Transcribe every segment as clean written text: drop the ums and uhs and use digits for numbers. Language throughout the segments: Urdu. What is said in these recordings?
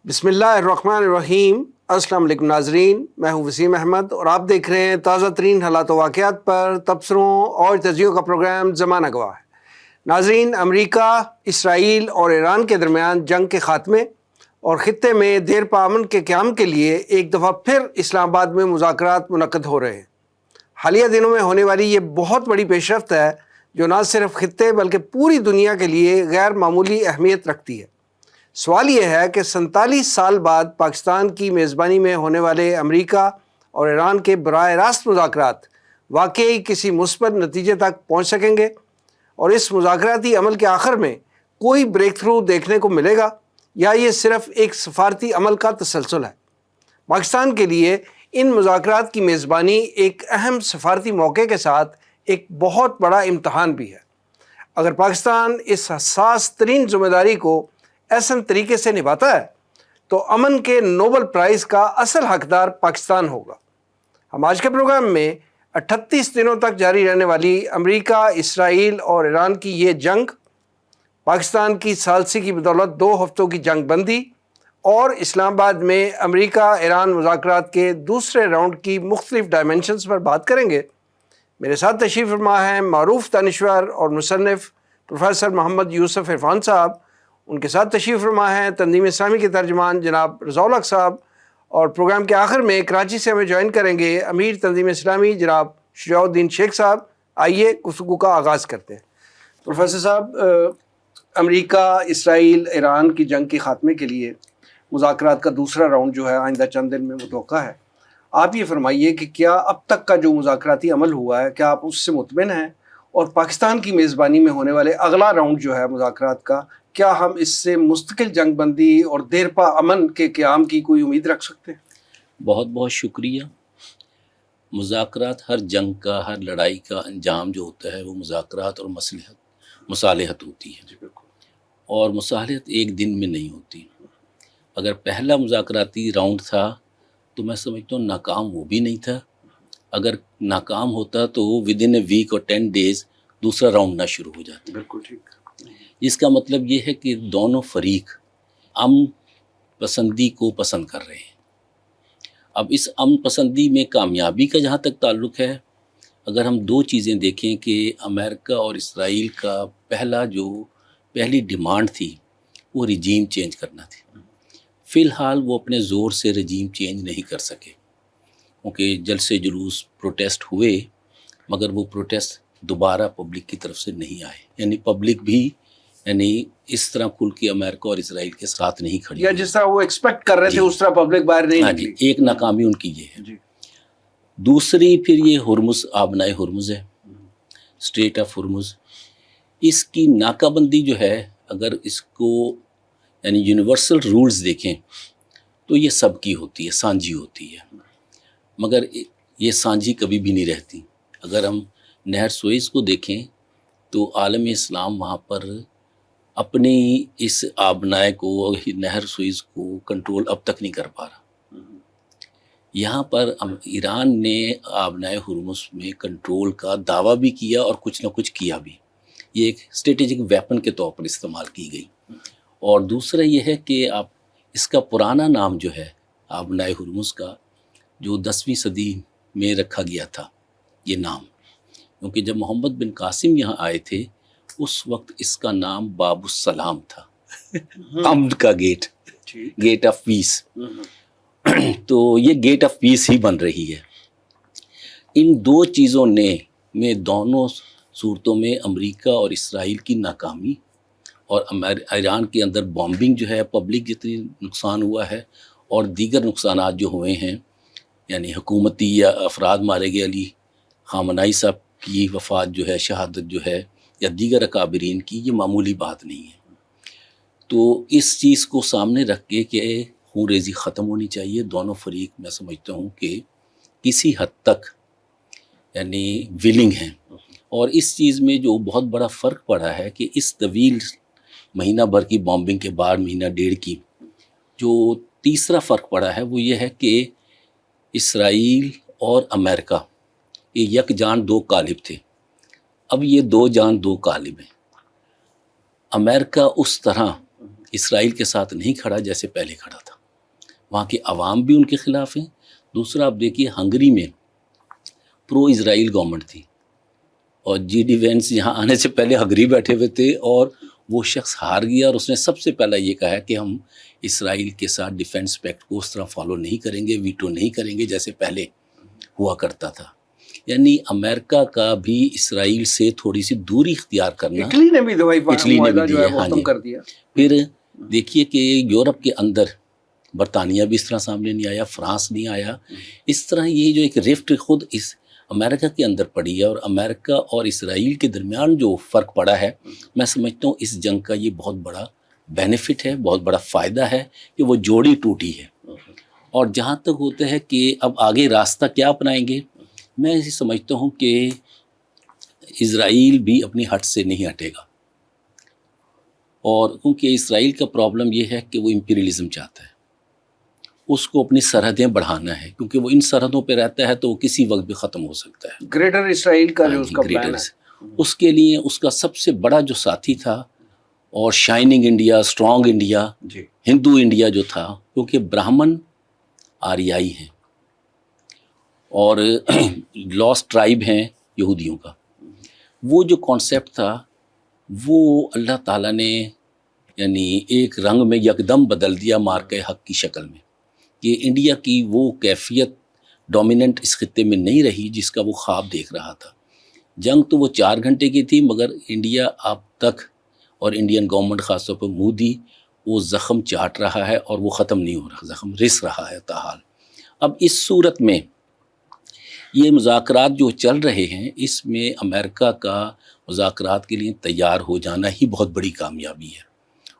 بسم اللہ الرحمن الرحیم۔ السلام علیکم ناظرین، میں ہوں وسیم احمد اور آپ دیکھ رہے ہیں تازہ ترین حالات و واقعات پر تبصروں اور تجزیوں کا پروگرام زمانہ گواہ ہے۔ ناظرین، امریکہ، اسرائیل اور ایران کے درمیان جنگ کے خاتمے اور خطے میں دیر پا امن کے قیام کے لیے ایک دفعہ پھر اسلام آباد میں مذاکرات منعقد ہو رہے ہیں۔ حالیہ دنوں میں ہونے والی یہ بہت بڑی پیش رفت ہے جو نہ صرف خطے بلکہ پوری دنیا کے لیے غیر معمولی اہمیت رکھتی ہے۔ سوال یہ ہے کہ 47 سال بعد پاکستان کی میزبانی میں ہونے والے امریکہ اور ایران کے براہ راست مذاکرات واقعی کسی مثبت نتیجے تک پہنچ سکیں گے، اور اس مذاکراتی عمل کے آخر میں کوئی بریک تھرو دیکھنے کو ملے گا، یا یہ صرف ایک سفارتی عمل کا تسلسل ہے؟ پاکستان کے لیے ان مذاکرات کی میزبانی ایک اہم سفارتی موقع کے ساتھ ایک بہت بڑا امتحان بھی ہے۔ اگر پاکستان اس حساس ترین ذمہ داری کو احسن طریقے سے نبھاتا ہے تو امن کے نوبل پرائز کا اصل حقدار پاکستان ہوگا۔ ہم آج کے پروگرام میں 38 دنوں تک جاری رہنے والی امریکہ، اسرائیل اور ایران کی یہ جنگ، پاکستان کی ثالثی کی بدولت 2 ہفتوں کی جنگ بندی اور اسلام آباد میں امریکہ ایران مذاکرات کے دوسرے راؤنڈ کی مختلف ڈائمنشنز پر بات کریں گے۔ میرے ساتھ تشریف فرما ہیں معروف دانشور اور مصنف پروفیسر محمد یوسف عرفان صاحب، ان کے ساتھ تشریف فرما ہیں تنظیم اسلامی کے ترجمان جناب رضا الحق صاحب، اور پروگرام کے آخر میں کراچی سے ہمیں جوائن کریں گے امیر تنظیم اسلامی جناب شجاع الدین شیخ صاحب۔ آئیے گفتگو کا آغاز کرتے ہیں۔ پروفیسر صاحب، امریکہ، اسرائیل، ایران کی جنگ کے خاتمے کے لیے مذاکرات کا دوسرا راؤنڈ جو ہے آئندہ چند دن میں متوقع ہے۔ آپ یہ فرمائیے کہ کیا اب تک کا جو مذاکراتی عمل ہوا ہے، کیا آپ اس سے مطمئن ہیں؟ اور پاکستان کی میزبانی میں ہونے والے اگلا راؤنڈ جو ہے مذاکرات کا، کیا ہم اس سے مستقل جنگ بندی اور دیر پا امن کے قیام کی کوئی امید رکھ سکتے ہیں؟ بہت بہت شکریہ۔ مذاکرات ہر جنگ کا، ہر لڑائی کا انجام جو ہوتا ہے وہ مذاکرات اور مصالحت ہوتی ہے۔ جی بالکل۔ اور مصالحت ایک دن میں نہیں ہوتی۔ اگر پہلا مذاکراتی راؤنڈ تھا تو میں سمجھتا ہوں ناکام وہ بھی نہیں تھا۔ اگر ناکام ہوتا تو ود ان اے ویک اور 10 days دوسرا راؤنڈ نہ شروع ہو جاتا۔ بالکل ٹھیک۔ اس کا مطلب یہ ہے کہ دونوں فریق امن پسندی کو پسند کر رہے ہیں۔ اب اس امن پسندی میں کامیابی کا جہاں تک تعلق ہے، اگر ہم 2 چیزیں دیکھیں کہ امریکہ اور اسرائیل کا پہلی ڈیمانڈ تھی وہ رجیم چینج کرنا تھی۔ فی الحال وہ اپنے زور سے رجیم چینج نہیں کر سکے، کیونکہ جلسے جلوس پروٹیسٹ ہوئے، مگر وہ پروٹیسٹ دوبارہ پبلک کی طرف سے نہیں آئے، یعنی پبلک بھی اس طرح کھل کے امریکہ اور اسرائیل کے ساتھ نہیں کھڑی، یا جس طرح وہ ایکسپیکٹ کر رہے تھے اس طرح پبلک باہر نہیں نکلی۔ ایک ناکامی ان کی یہ ہے۔ جی۔ دوسری پھر یہ ہرمز، آبنائے ہرمز ہے، اسٹریٹ آف ہرمز، اس کی ناکہ بندی جو ہے، اگر اس کو یونیورسل رولز دیکھیں تو یہ سب کی ہوتی ہے، سانجھی ہوتی ہے، مگر یہ سانجھی کبھی بھی نہیں رہتی۔ اگر ہم نہر سوئز کو دیکھیں تو عالم اسلام وہاں پر اپنی اس آبنائے کو، نہر سوئز کو کنٹرول اب تک نہیں کر پا رہا۔ یہاں پر ایران نے آبنائے ہرمز میں کنٹرول کا دعویٰ بھی کیا اور کچھ نہ کچھ کیا بھی، یہ ایک اسٹریٹجک ویپن کے طور پر استعمال کی گئی۔ اور دوسرا یہ ہے کہ آپ اس کا پرانا نام جو ہے آبنائے ہرمز کا، جو 10ویں صدی میں رکھا گیا تھا یہ نام، کیونکہ جب محمد بن قاسم یہاں آئے تھے اس وقت اس کا نام باب السلام تھا، امن کا گیٹ آف پیس، تو یہ گیٹ آف پیس ہی بن رہی ہے۔ ان 2 چیزوں میں دونوں صورتوں میں امریکہ اور اسرائیل کی ناکامی، اور ایران کے اندر بامبنگ جو ہے، پبلک جتنی نقصان ہوا ہے اور دیگر نقصانات جو ہوئے ہیں، یعنی حکومتی یا افراد مارے گئے، علی خامنائی صاحب کی وفات جو ہے، شہادت جو ہے، یا دیگر اکابرین کی، یہ معمولی بات نہیں ہے۔ تو اس چیز کو سامنے رکھ کے کہ خون ریزی ختم ہونی چاہیے، دونوں فریق میں سمجھتا ہوں کہ کسی حد تک ولنگ ہیں۔ اور اس چیز میں جو بہت بڑا فرق پڑا ہے کہ اس طویل مہینہ بھر کی بامبنگ کے بعد، مہینہ 1.5 کی، جو تیسرا فرق پڑا ہے وہ یہ ہے کہ اسرائیل اور امریکہ یہ یک جان 2 قالب تھے، اب یہ 2 جان 2 قالب ہیں۔ امریکہ اس طرح اسرائیل کے ساتھ نہیں کھڑا جیسے پہلے کھڑا تھا۔ وہاں کے عوام بھی ان کے خلاف ہیں. دوسرا آپ دیکھیے ہنگری میں پرو اسرائیل گورنمنٹ تھی اور جی ڈی وینس یہاں آنے سے پہلے ہنگری بیٹھے ہوئے تھے اور وہ شخص ہار گیا اور اس نے سب سے پہلا یہ کہا کہ ہم اسرائیل کے ساتھ ڈیفنس پیکٹ کو اس طرح فالو نہیں کریں گے، ویٹو نہیں کریں گے جیسے پہلے ہوا کرتا تھا. یعنی امریکہ کا بھی اسرائیل سے تھوڑی سی دوری اختیار کرنا. اٹلی نے بھی دوائی اٹلی نے بھی جو ہے دی وہ ہے، ختم کر دیا. پھر دیکھیے کہ یورپ کے اندر برطانیہ بھی اس طرح سامنے نہیں آیا، فرانس نہیں آیا. اس طرح یہ جو ایک رفٹ خود اس امریکہ کے اندر پڑی ہے اور امریکہ اور اسرائیل کے درمیان جو فرق پڑا ہے، میں سمجھتا ہوں اس جنگ کا یہ بہت بڑا بینیفٹ ہے، بہت بڑا فائدہ ہے کہ وہ جوڑی ٹوٹی ہے. اور جہاں تک ہوتا ہے کہ اب آگے راستہ کیا اپنائیں گے، میں یہ سمجھتا ہوں کہ اسرائیل بھی اپنی ہٹ سے نہیں ہٹے گا. اور کیونکہ اسرائیل کا پرابلم یہ ہے کہ وہ امپیریلزم چاہتا ہے، اس کو اپنی سرحدیں بڑھانا ہے کیونکہ وہ ان سرحدوں پہ رہتا ہے تو وہ کسی وقت بھی ختم ہو سکتا ہے. گریٹر اسرائیل کا جو اس کا پلان ہے، اس کے لیے اس کا سب سے بڑا جو ساتھی تھا اور شائننگ انڈیا، اسٹرانگ انڈیا، ہندو انڈیا جو تھا، کیونکہ برہمن آریائی ہیں اور لاسٹ ٹرائب ہیں یہودیوں کا. وہ جو کانسیپٹ تھا وہ اللہ تعالیٰ نے یعنی ایک رنگ میں یکدم بدل دیا مارکہ حق کی شکل میں، کہ انڈیا کی وہ کیفیت ڈومیننٹ اس خطے میں نہیں رہی جس کا وہ خواب دیکھ رہا تھا. جنگ تو وہ 4 گھنٹے کی تھی مگر انڈیا اب تک اور انڈین گورنمنٹ خاص طور پر مودی وہ زخم چاٹ رہا ہے اور وہ ختم نہیں ہو رہا، زخم رس رہا ہے تاحال. اب اس صورت میں یہ مذاکرات جو چل رہے ہیں اس میں امریکہ کا مذاکرات کے لیے تیار ہو جانا ہی بہت بڑی کامیابی ہے.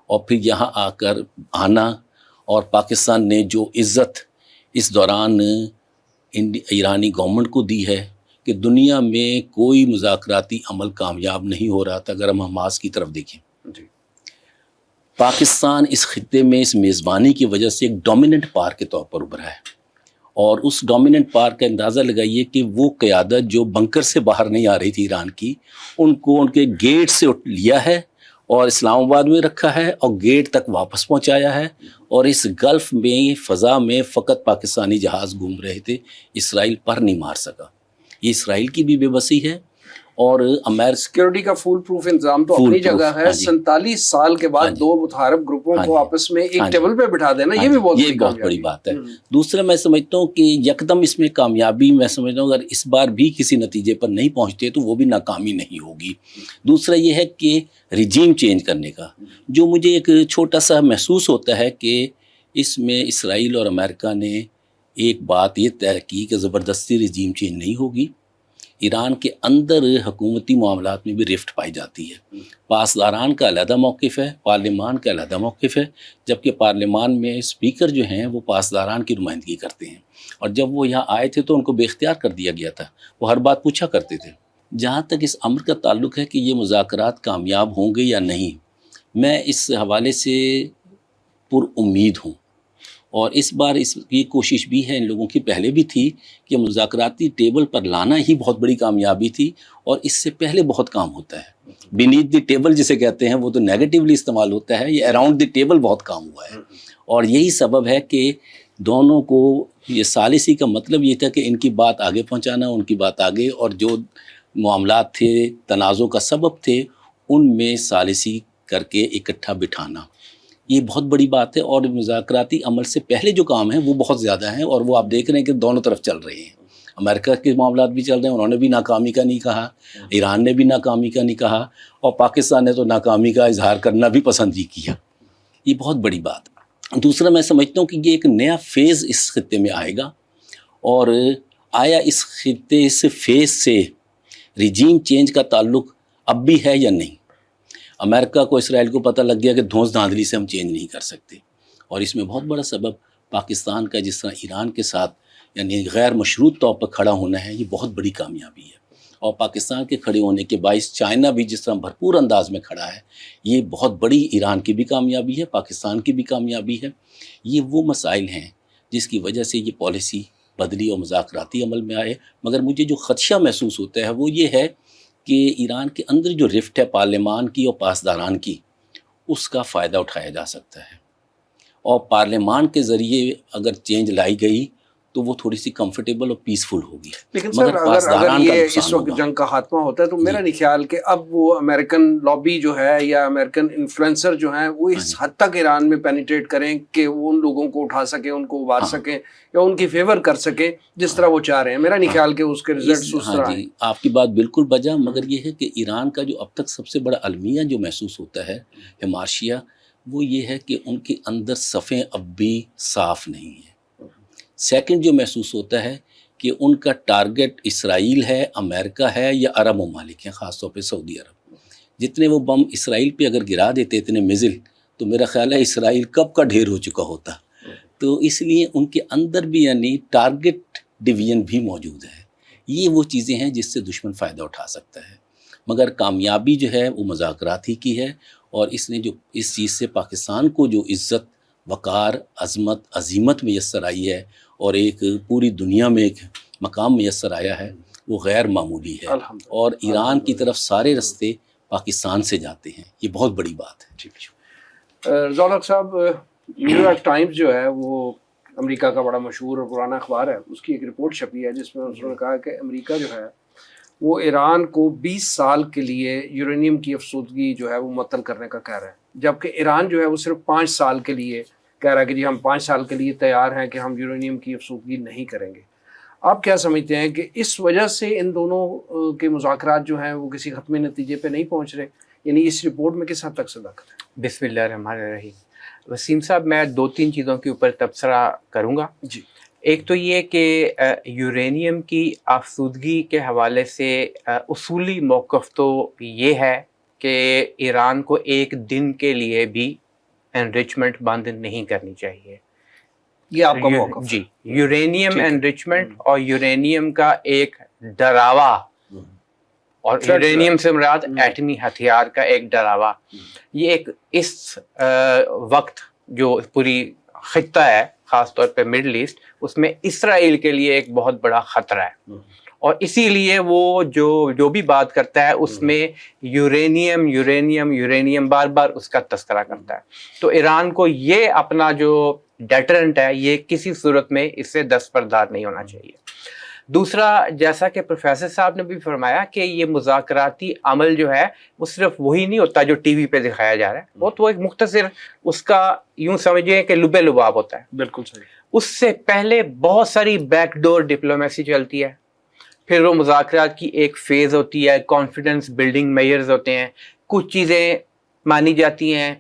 اور پھر یہاں آ کر آنا اور پاکستان نے جو عزت اس دوران ایرانی گورنمنٹ کو دی ہے کہ دنیا میں کوئی مذاکراتی عمل کامیاب نہیں ہو رہا تھا. اگر ہم حماس کی طرف دیکھیں، پاکستان اس خطے میں اس میزبانی کی وجہ سے ایک ڈومیننٹ پار کے طور پر ابھرا ہے. اور اس ڈومیننٹ پار کا اندازہ لگائیے کہ وہ قیادت جو بنکر سے باہر نہیں آ رہی تھی ایران کی، ان کو ان کے گیٹ سے لیا ہے اور اسلام آباد میں رکھا ہے اور گیٹ تک واپس پہنچایا ہے. اور اس گلف میں فضا میں فقط پاکستانی جہاز گھوم رہے تھے، اسرائیل پر نہیں مار سکا. یہ اسرائیل کی بھی بے بسی ہے. اور سیکیورٹی کا فول پروف انتظام تو اپنی جگہ ہے. 47 سال کے بعد 2 متحارب گروپوں کو آپس میں ایک ٹیبل پہ بٹھا دینا، یہ بھی بہت بڑی بات ہے. دوسرا میں سمجھتا ہوں کہ یکدم اس میں کامیابی، میں سمجھتا ہوں اگر اس بار بھی کسی نتیجے پر نہیں پہنچتے تو وہ بھی ناکامی نہیں ہوگی. دوسرا یہ ہے کہ ریجیم چینج کرنے کا جو مجھے ایک چھوٹا سا محسوس ہوتا ہے کہ اس میں اسرائیل اور امریکہ نے ایک بات یہ طے کی کہ زبردستی ریجیم چینج نہیں ہوگی. ایران کے اندر حکومتی معاملات میں بھی رفٹ پائی جاتی ہے. پاسداران کا علیحدہ موقف ہے، پارلیمان کا علیحدہ موقف ہے، جبکہ پارلیمان میں اسپیکر جو ہیں وہ پاسداران کی نمائندگی کرتے ہیں. اور جب وہ یہاں آئے تھے تو ان کو بے اختیار کر دیا گیا تھا، وہ ہر بات پوچھا کرتے تھے. جہاں تک اس امر کا تعلق ہے کہ یہ مذاکرات کامیاب ہوں گے یا نہیں، میں اس حوالے سے پر امید ہوں. اور اس بار اس کی کوشش بھی ہے، ان لوگوں کی پہلے بھی تھی کہ مذاکراتی ٹیبل پر لانا ہی بہت بڑی کامیابی تھی. اور اس سے پہلے بہت کام ہوتا ہے. بینیتھ دی ٹیبل جسے کہتے ہیں وہ تو نیگیٹیولی استعمال ہوتا ہے، یہ اراؤنڈ دی ٹیبل بہت کام ہوا ہے. اور یہی سبب ہے کہ دونوں کو یہ ثالثی کا مطلب یہ تھا کہ ان کی بات آگے پہنچانا، ان کی بات آگے، اور جو معاملات تھے تنازع کا سبب تھے ان میں ثالثی کر کے اکٹھا بٹھانا، یہ بہت بڑی بات ہے. اور مذاکراتی عمل سے پہلے جو کام ہیں وہ بہت زیادہ ہیں اور وہ آپ دیکھ رہے ہیں کہ دونوں طرف چل رہے ہیں. امریکہ کے معاملات بھی چل رہے ہیں، انہوں نے بھی ناکامی کا نہیں کہا، ایران نے بھی ناکامی کا نہیں کہا، اور پاکستان نے تو ناکامی کا اظہار کرنا بھی پسند ہی کیا. یہ بہت بڑی بات. دوسرا میں سمجھتا ہوں کہ یہ ایک نیا فیز اس خطے میں آئے گا. اور آیا اس خطے سے فیز سے ریجیم چینج کا تعلق اب بھی ہے یا نہیں؟ امریکہ کو، اسرائیل کو پتہ لگ گیا کہ دھونس دھاندلی سے ہم چینج نہیں کر سکتے. اور اس میں بہت بڑا سبب پاکستان کا جس طرح ایران کے ساتھ یعنی غیر مشروط طور پر کھڑا ہونا ہے، یہ بہت بڑی کامیابی ہے. اور پاکستان کے کھڑے ہونے کے باعث چائنا بھی جس طرح بھرپور انداز میں کھڑا ہے، یہ بہت بڑی ایران کی بھی کامیابی ہے، پاکستان کی بھی کامیابی ہے. یہ وہ مسائل ہیں جس کی وجہ سے یہ پالیسی بدلی اور مذاکراتی عمل میں آئے. مگر مجھے جو خدشہ محسوس ہوتا ہے وہ یہ ہے کہ ایران کے اندر جو رفٹ ہے پارلیمان کی اور پاسداران کی، اس کا فائدہ اٹھایا جا سکتا ہے. اور پارلیمان کے ذریعے اگر چینج لائی گئی تو وہ تھوڑی سی کمفرٹیبل اور پیسفل ہوگی. لیکن سر اگر یہ اس وقت جنگ کا خاتمہ ہوتا ہے تو میرا نہیں خیال کہ اب وہ امریکن لابی جو ہے یا امریکن انفلوئنسر جو ہیں وہ اس حد تک ایران میں پینیٹریٹ کریں کہ وہ ان لوگوں کو اٹھا سکیں, ان کو ابھار سکیں یا ان کی فیور کر سکیں جس طرح وہ چاہ رہے ہیں. میرا نہیں خیال کہ اس کے ریزلٹس اس طرح ہیں. آپ کی بات بالکل بجا, مگر یہ ہے کہ ایران کا جو اب تک سب سے بڑا المیہ جو محسوس ہوتا ہے حماشیہ, وہ یہ ہے کہ ان کے اندر صفیں اب بھی صاف نہیں ہیں. سیکنڈ جو محسوس ہوتا ہے کہ ان کا ٹارگٹ اسرائیل ہے, امریکہ ہے یا عرب ممالک ہیں, خاص طور پہ سعودی عرب. جتنے وہ بم اسرائیل پہ اگر گرا دیتے اتنے میزل, تو میرا خیال ہے اسرائیل کب کا ڈھیر ہو چکا ہوتا. تو اس لیے ان کے اندر بھی یعنی ٹارگٹ ڈویژن بھی موجود ہے. یہ وہ چیزیں ہیں جس سے دشمن فائدہ اٹھا سکتا ہے, مگر کامیابی جو ہے وہ مذاکرات ہی کی ہے. اور اس نے جو اس چیز سے پاکستان کو جو عزت, وقار, عظمت, عظیمت میسر آئی ہے اور ایک پوری دنیا میں ایک مقام میسر آیا ہے, وہ غیر معمولی ہے. اور ایران کی طرف سارے رستے پاکستان سے جاتے ہیں, یہ بہت بڑی بات ہے. ضیاء الحق صاحب, نیو یارک ٹائمز جو ہے وہ امریکہ کا بڑا مشہور اور پرانا اخبار ہے, اس کی ایک رپورٹ چھپی ہے جس میں انہوں نے کہا کہ امریکہ جو ہے وہ ایران کو 20 سال کے لیے یورینیم کی افسودگی جو ہے وہ معطل کرنے کا کہہ رہا ہے, جبکہ ایران جو ہے وہ صرف 5 سال کے لیے کہہ رہا ہے کہ جی ہم 5 سال کے لیے تیار ہیں کہ ہم یورینیم کی افسودگی نہیں کریں گے. آپ کیا سمجھتے ہیں کہ اس وجہ سے ان دونوں کے مذاکرات جو ہیں وہ کسی حتمی نتیجے پہ نہیں پہنچ رہے, یعنی اس رپورٹ میں کس حد تک صداقت ہے؟ بسم اللہ الرحمن الرحیم. وسیم صاحب, میں 2-3 چیزوں کے اوپر تبصرہ کروں گا. جی. ایک تو یہ کہ یورینیم کی آفزودگی کے حوالے سے اصولی موقف تو یہ ہے کہ ایران کو ایک دن کے لیے بھی انریچمنٹ بند نہیں کرنی چاہیے. یہ آپ کا موقف؟ جی, یورینیم انریچمنٹ اور یورینیم کا ایک ڈراوا, اور یورینیم سے مراد ایٹمی ہتھیار کا ایک ڈراوا, یہ ایک اس وقت جو پوری خطہ ہے خاص طور پہ مڈل ایسٹ, اس میں اسرائیل کے لیے ایک بہت بڑا خطرہ ہے. اور اسی لیے وہ جو بھی بات کرتا ہے اس میں یورینیم یورینیم یورینیم بار بار اس کا تذکرہ کرتا ہے. تو ایران کو یہ اپنا جو ڈیٹرنٹ ہے یہ کسی صورت میں اس سے دستبردار نہیں ہونا چاہیے. دوسرا, جیسا کہ پروفیسر صاحب نے بھی فرمایا کہ یہ مذاکراتی عمل جو ہے وہ صرف وہی نہیں ہوتا جو ٹی وی پہ دکھایا جا رہا ہے, وہ تو ایک مختصر اس کا یوں سمجھیں کہ لبے لباب ہوتا ہے. بالکل صحیح. اس سے پہلے بہت ساری بیک ڈور ڈپلومیسی چلتی ہے, پھر وہ مذاکرات کی ایک فیز ہوتی ہے, کانفیڈنس بلڈنگ میئرز ہوتے ہیں, کچھ چیزیں مانی جاتی ہیں,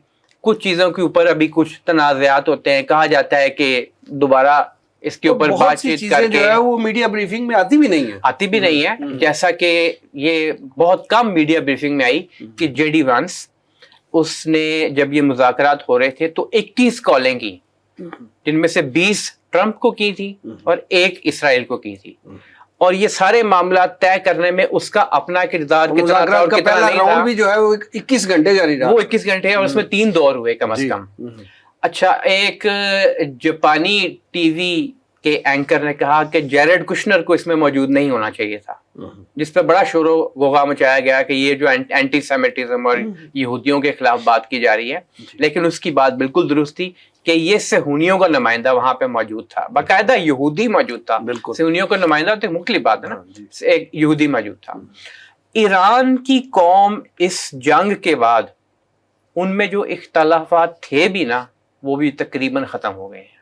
کچھ چیزوں کے اوپر ابھی کچھ تنازعات ہوتے ہیں, کہا جاتا ہے کہ دوبارہ اس کے اوپر بات چیت کر کے, وہ میڈیا بریفنگ میں آتی بھی نہیں ہے. جیسا کہ یہ بہت کم میڈیا بریفنگ میں آئی کہ جے ڈی وانس, اس نے جب یہ مذاکرات ہو رہے تھے تو 21 کالیں کی, جن میں سے 20 ٹرمپ کو کی تھی اور 1 اسرائیل کو کی تھی. اور یہ سارے معاملات طے کرنے میں اس کا اپنا کردار کتنا تھا اور کتنا نہیں تھا. بھی جو ہے وہ 21 گھنٹے جاری رہا, وہ 21 گھنٹے, اور اس میں 3 دور ہوئے کم از کم. اچھا, ایک جاپانی ٹی وی کے اینکر نے کہا کہ جیرڈ کشنر کو اس میں موجود نہیں ہونا چاہیے تھا, جس پہ بڑا شور و غوغا مچایا گیا کہ یہ جو اینٹی سیمیٹزم اور یہودیوں کے خلاف بات کی جا رہی ہے. لیکن اس کی بات بالکل درست تھی کہ یہ صہیونیوں کا نمائندہ وہاں پہ موجود تھا, باقاعدہ یہودی موجود تھا. صہیونیوں کا نمائندہ تو مختلف بات ہے نا, ایک یہودی موجود تھا. ایران کی قوم اس جنگ کے بعد ان میں جو اختلافات تھے بھی نا, وہ بھی تقریباً ختم ہو گئے ہیں.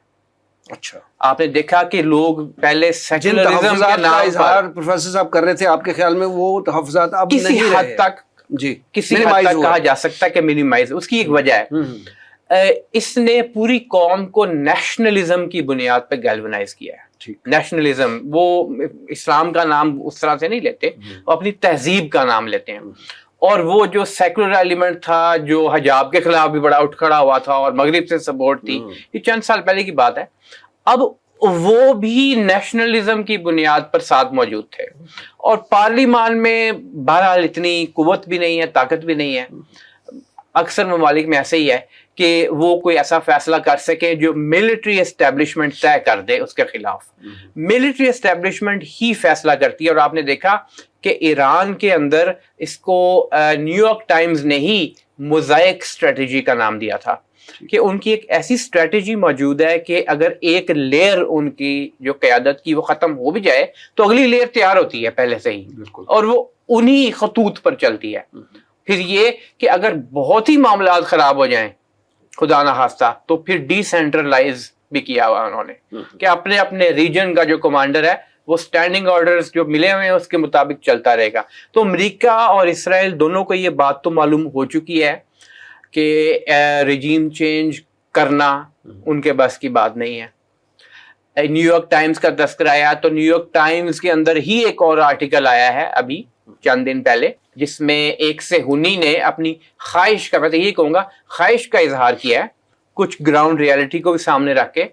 اچھا, آپ نے دیکھا کہ لوگ پہلے سیکولرزم کے نام پر پروفیسر صاحب کر رہے تھے, آپ کے خیال میں وہ تحفظات اب کسی حد تک, جی کسی حد تک کہا جا سکتا ہے کہ منیمائز. اس کی ایک وجہ ہے, اس نے پوری قوم کو نیشنلزم کی بنیاد پہ گیلونائز کیا ہے. نیشنلزم, وہ اسلام کا نام اس طرح سے نہیں لیتے, وہ اپنی تہذیب کا نام لیتے ہیں. اور وہ جو سیکولر ایلیمنٹ تھا جو حجاب کے خلاف بھی بڑا اٹھ کھڑا ہوا تھا اور مغرب سے سپورٹ تھی, یہ چند سال پہلے کی بات ہے, اب وہ بھی نیشنلزم کی بنیاد پر ساتھ موجود تھے. اور پارلیمان میں بہرحال اتنی قوت بھی نہیں ہے, طاقت بھی نہیں ہے. اکثر ممالک میں ایسے ہی ہے کہ وہ کوئی ایسا فیصلہ کر سکے جو ملٹری اسٹیبلشمنٹ طے کر دے اس کے خلاف. ملٹری اسٹیبلشمنٹ ہی فیصلہ کرتی ہے. اور آپ نے دیکھا کہ ایران کے اندر اس کو نیو یارک ٹائمز نے ہی موزائک اسٹریٹجی کا نام دیا تھا کہ ان کی ایک ایسی اسٹریٹجی موجود ہے کہ اگر ایک لیئر ان کی جو قیادت کی وہ ختم ہو بھی جائے تو اگلی لیئر تیار ہوتی ہے پہلے سے ہی اور وہ انہی خطوط پر چلتی ہے. پھر یہ کہ اگر بہت ہی معاملات خراب ہو جائیں خدا نخواستہ تو پھر ڈی سینٹرلائز بھی کیا ہوا انہوں نے کہ اپنے اپنے ریجن کا جو کمانڈر ہے وہ سٹینڈنگ آرڈرز جو ملے ہوئے ہیں اس کے مطابق چلتا رہے گا. تو امریکہ اور اسرائیل دونوں کو یہ بات تو معلوم ہو چکی ہے کہ رجیم چینج کرنا ان کے بس کی بات نہیں ہے. نیو یارک ٹائمز کا تذکرہ آیا تو نیو یارک ٹائمز کے اندر ہی ایک اور آرٹیکل آیا ہے ابھی چند دن پہلے جس میں ایک صہیونی نے اپنی خواہش کا، میں تو یہی کہوں گا خواہش کا اظہار کیا ہے کچھ گراؤنڈ ریالٹی کو بھی سامنے رکھ کے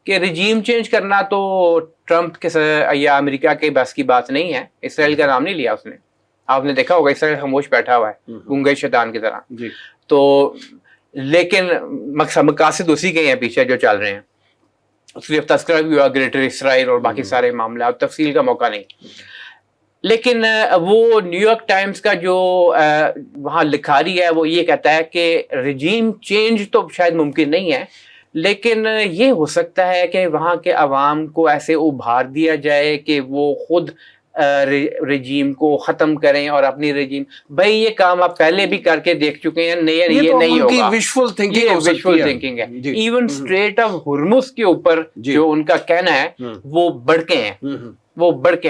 کہ رجیم چینج کرنا تو ٹرمپ کے یا امریکہ کے بس کی بات نہیں ہے. اسرائیل کا نام نہیں لیا اس نے. آپ نے دیکھا ہوگا اسرائیل خاموش بیٹھا ہوا ہے گونگے شیطان کی طرح. تو لیکن مقاصد اسی کے ہیں پیچھے جو چل رہے ہیں. صرف تذکرہ بھی ہوا گریٹر اسرائیل اور باقی سارے معاملات، تفصیل کا موقع نہیں. لیکن وہ نیو یارک ٹائمز کا جو وہاں لکھاری ہے وہ یہ کہتا ہے کہ رجیم چینج تو شاید ممکن نہیں ہے لیکن یہ ہو سکتا ہے کہ وہاں کے عوام کو ایسے ابھار دیا جائے کہ وہ خود رجیم کو ختم کریں اور اپنی رجیم. بھائی یہ کام آپ پہلے بھی کر کے دیکھ چکے ہیں، یہ نہیں ہوگا. وشفل تھنکنگ ہے. ایون اسٹریٹ آف ہرمز کے اوپر جو ان کا کہنا ہے وہ بڑکے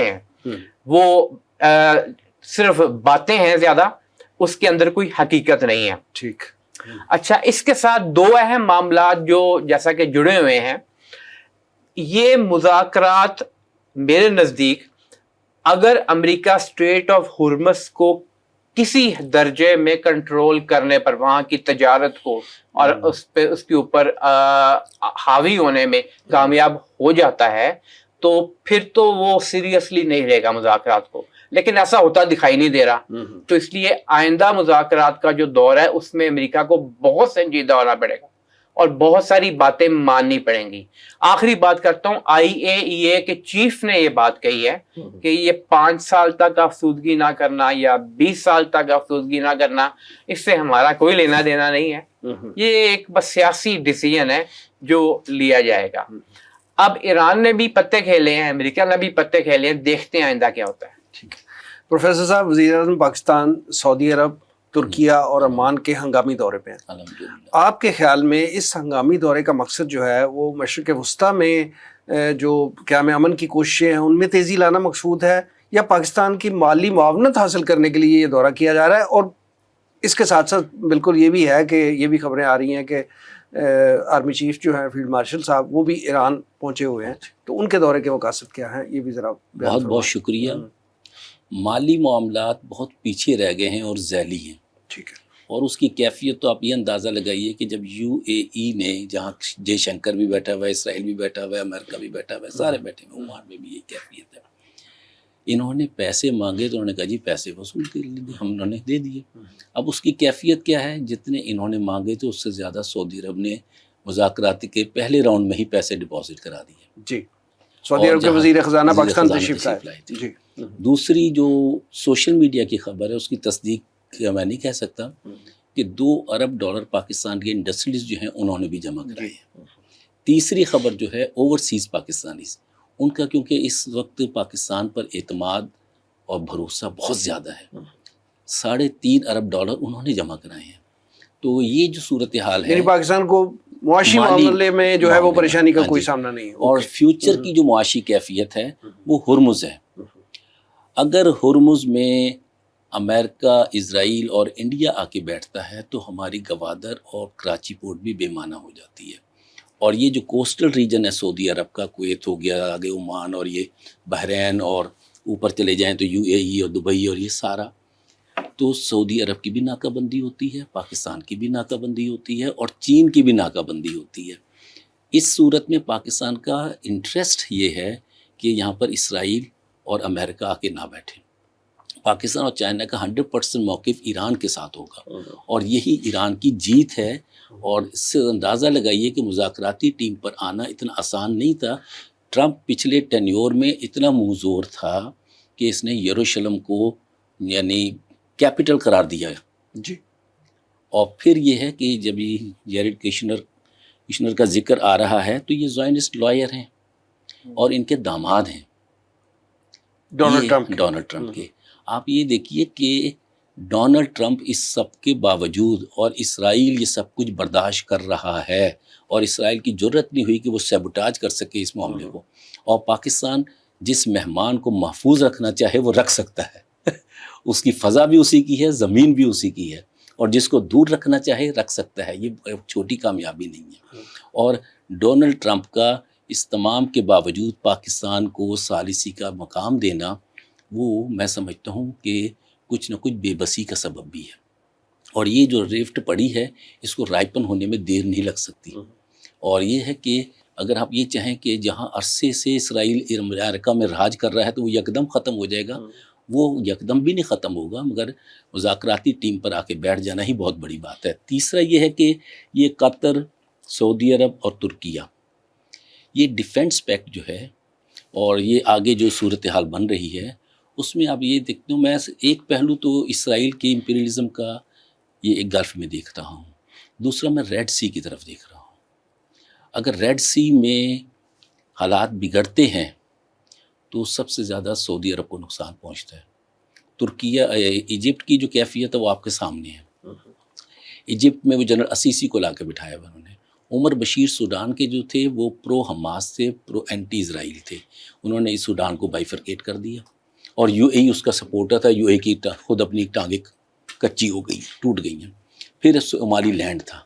ہیں، وہ صرف باتیں ہیں زیادہ، اس کے اندر کوئی حقیقت نہیں ہے. ٹھیک. اچھا، اس کے ساتھ دو اہم معاملات جو جیسا کہ جڑے ہوئے ہیں. یہ مذاکرات میرے نزدیک اگر امریکہ اسٹریٹ آف ہرمز کو کسی درجے میں کنٹرول کرنے پر، وہاں کی تجارت کو اور اس کے اوپر حاوی ہونے میں کامیاب ہو جاتا ہے تو پھر تو وہ سیریسلی نہیں لے گا مذاکرات کو. لیکن ایسا ہوتا دکھائی نہیں دے رہا. تو اس لیے آئندہ مذاکرات کا جو دور ہے اس میں امریکہ کو بہت سنجیدہ ہونا پڑے گا اور بہت ساری باتیں ماننی پڑیں گی. آخری بات کرتا ہوں، IAEA کے چیف نے یہ بات کہی ہے کہ یہ 5 سال تک افسودگی نہ کرنا یا 20 سال تک افسودگی نہ کرنا، اس سے ہمارا کوئی لینا دینا نہیں ہے. یہ ایک بس سیاسی ڈیسیژن ہے جو لیا جائے گا. اب ایران نے بھی پتے کھیلے ہیں، امریکہ نے بھی پتے کھیلے ہیں، دیکھتے ہیں آئندہ کیا ہوتا ہے. ٹھیک ہے پروفیسر صاحب، وزیر اعظم پاکستان سعودی عرب، ترکیہ اور عمان کے ہنگامی دورے پہ ہیں. آپ کے خیال میں اس ہنگامی دورے کا مقصد جو ہے وہ مشرق وسطیٰ میں جو قیام امن کی کوششیں ہیں ان میں تیزی لانا مقصود ہے یا پاکستان کی مالی معاونت حاصل کرنے کے لیے یہ دورہ کیا جا رہا ہے؟ اور اس کے ساتھ ساتھ بالکل یہ بھی ہے کہ یہ بھی خبریں آ رہی ہیں کہ آرمی چیف جو ہیں فیلڈ مارشل صاحب وہ بھی ایران پہنچے ہوئے ہیں، تو ان کے دورے کے مقاصد کیا ہیں؟ یہ بھی ذرا بہت بہت شکریہ. مالی معاملات بہت پیچھے رہ گئے ہیں اور ذیلی ہیں. ٹھیک ہے. اور اس کی کیفیت تو آپ یہ اندازہ لگائیے کہ جب UAE نے، جہاں جے شنکر بھی بیٹھا ہوا ہے، اسرائیل بھی بیٹھا ہوا ہے، امریکہ بھی بیٹھا ہوا ہے، سارے بیٹھے ہوئے، عمان میں بھی یہ کیفیت ہے. انہوں نے پیسے مانگے تو انہوں نے کہا جی پیسے وصول کر لیجیے، ہم انہوں نے دے دیے. اب اس کی کیفیت کیا ہے؟ جتنے انہوں نے مانگے تو اس سے زیادہ سعودی عرب نے مذاکرات کے پہلے راؤنڈ میں ہی پیسے ڈپازٹ کرا دیے. جی، سعودی عرب کے وزیر خزانہ پاکستان تشریف لائے. جی. دوسری جو سوشل میڈیا کی خبر ہے اس کی تصدیق میں نہیں کہہ سکتا کہ $2 ارب پاکستان کے انڈسٹریز جو ہیں انہوں نے بھی جمع کرائے ہیں. تیسری خبر جو ہے اوورسیز پاکستانیز، ان کا کیونکہ اس وقت پاکستان پر اعتماد اور بھروسہ بہت زیادہ ہے، $3.5 ارب انہوں نے جمع کرائے ہیں. تو یہ جو صورتحال ہے، یعنی پاکستان کو معاشی معاملے میں جو ہے وہ پریشانی کا کوئی سامنا نہیں ہے. اور فیوچر کی جو معاشی کیفیت ہے وہ ہرمز ہے. اگر ہرمز میں امریکہ، اسرائیل اور انڈیا آ کے بیٹھتا ہے تو ہماری گوادر اور کراچی پورٹ بھی بے معنی ہو جاتی ہے. اور یہ جو کوسٹل ریجن ہے سعودی عرب کا، کویت ہو گیا، آگے عمان اور یہ بحرین، اور اوپر چلے جائیں تو UAE اور دبئی اور یہ سارا، تو سعودی عرب کی بھی ناکہ بندی ہوتی ہے، پاکستان کی بھی ناکہ بندی ہوتی ہے اور چین کی بھی ناکہ بندی ہوتی ہے. اس صورت میں پاکستان کا انٹرسٹ یہ ہے کہ یہاں پر اسرائیل اور امریکہ آ کے نہ بیٹھیں. پاکستان اور چائنا کا 100% موقف ایران کے ساتھ ہوگا اور یہی ایران کی جیت ہے. اور اس سے اندازہ لگائیے کہ مذاکراتی ٹیم پر آنا اتنا آسان نہیں تھا. ٹرمپ پچھلے ٹینیور میں اتنا منہ زور تھا کہ اس نے یروشلم کو یعنی کیپٹل قرار دیا. جی. اور پھر یہ ہے کہ جب یہ جیریڈ کشنر کا ذکر آ رہا ہے تو یہ زائنسٹ لائر ہیں اور ان کے داماد ہیں ڈونلڈ ٹرمپ کے. آپ یہ دیکھیے کہ ڈونلڈ ٹرمپ اس سب کے باوجود اور اسرائیل یہ سب کچھ برداشت کر رہا ہے اور اسرائیل کی جرت نہیں ہوئی کہ وہ سیبوٹاج کر سکے اس معاملے کو, اور پاکستان جس مہمان کو محفوظ رکھنا چاہے وہ رکھ سکتا ہے اس کی فضا بھی اسی کی ہے, زمین بھی اسی کی ہے, اور جس کو دور رکھنا چاہے رکھ سکتا ہے. یہ چھوٹی کامیابی نہیں ہے. اور ڈونلڈ ٹرمپ کا اس تمام کے باوجود پاکستان کو ثالثی کا مقام دینا, وہ میں سمجھتا ہوں کہ کچھ نہ کچھ بے بسی کا سبب بھی ہے. اور یہ جو ریفٹ پڑی ہے اس کو رائپن ہونے میں دیر نہیں لگ سکتی. اور یہ ہے کہ اگر آپ یہ چاہیں کہ جہاں عرصے سے اسرائیل امریکہ میں راج کر رہا ہے تو وہ یکدم ختم ہو جائے گا, وہ یکدم بھی نہیں ختم ہوگا, مگر مذاکراتی ٹیم پر آ کے بیٹھ جانا ہی بہت بڑی بات ہے. تیسرا یہ ہے کہ یہ قطر, سعودی عرب اور ترکیہ, یہ ڈیفنس پیکٹ جو ہے اور یہ آگے جو صورتحال بن رہی ہے اس میں آپ یہ دیکھتے ہوں, میں ایک پہلو تو اسرائیل کے امپیریلزم کا یہ ایک گلف میں دیکھ رہا ہوں, دوسرا میں ریڈ سی کی طرف دیکھ رہا ہوں. اگر ریڈ سی میں حالات بگڑتے ہیں تو سب سے زیادہ سعودی عرب کو نقصان پہنچتا ہے. ترکیہ ایجپٹ کی جو کیفیت ہے وہ آپ کے سامنے ہے. ایجپٹ میں وہ جنرل اسیسی کو لا کے بٹھایا ہوا انہوں نے. عمر بشیر سوڈان کے جو تھے وہ پرو حماس تھے, پرو اینٹی اسرائیل تھے. انہوں نے اس سوڈان کو بائیفرکیٹ کر دیا اور یو اے اس کا سپورٹر تھا. یو اے کی خود اپنی ٹانگیں کچی ہو گئی, ٹوٹ گئی ہیں. پھر صومالی لینڈ تھا,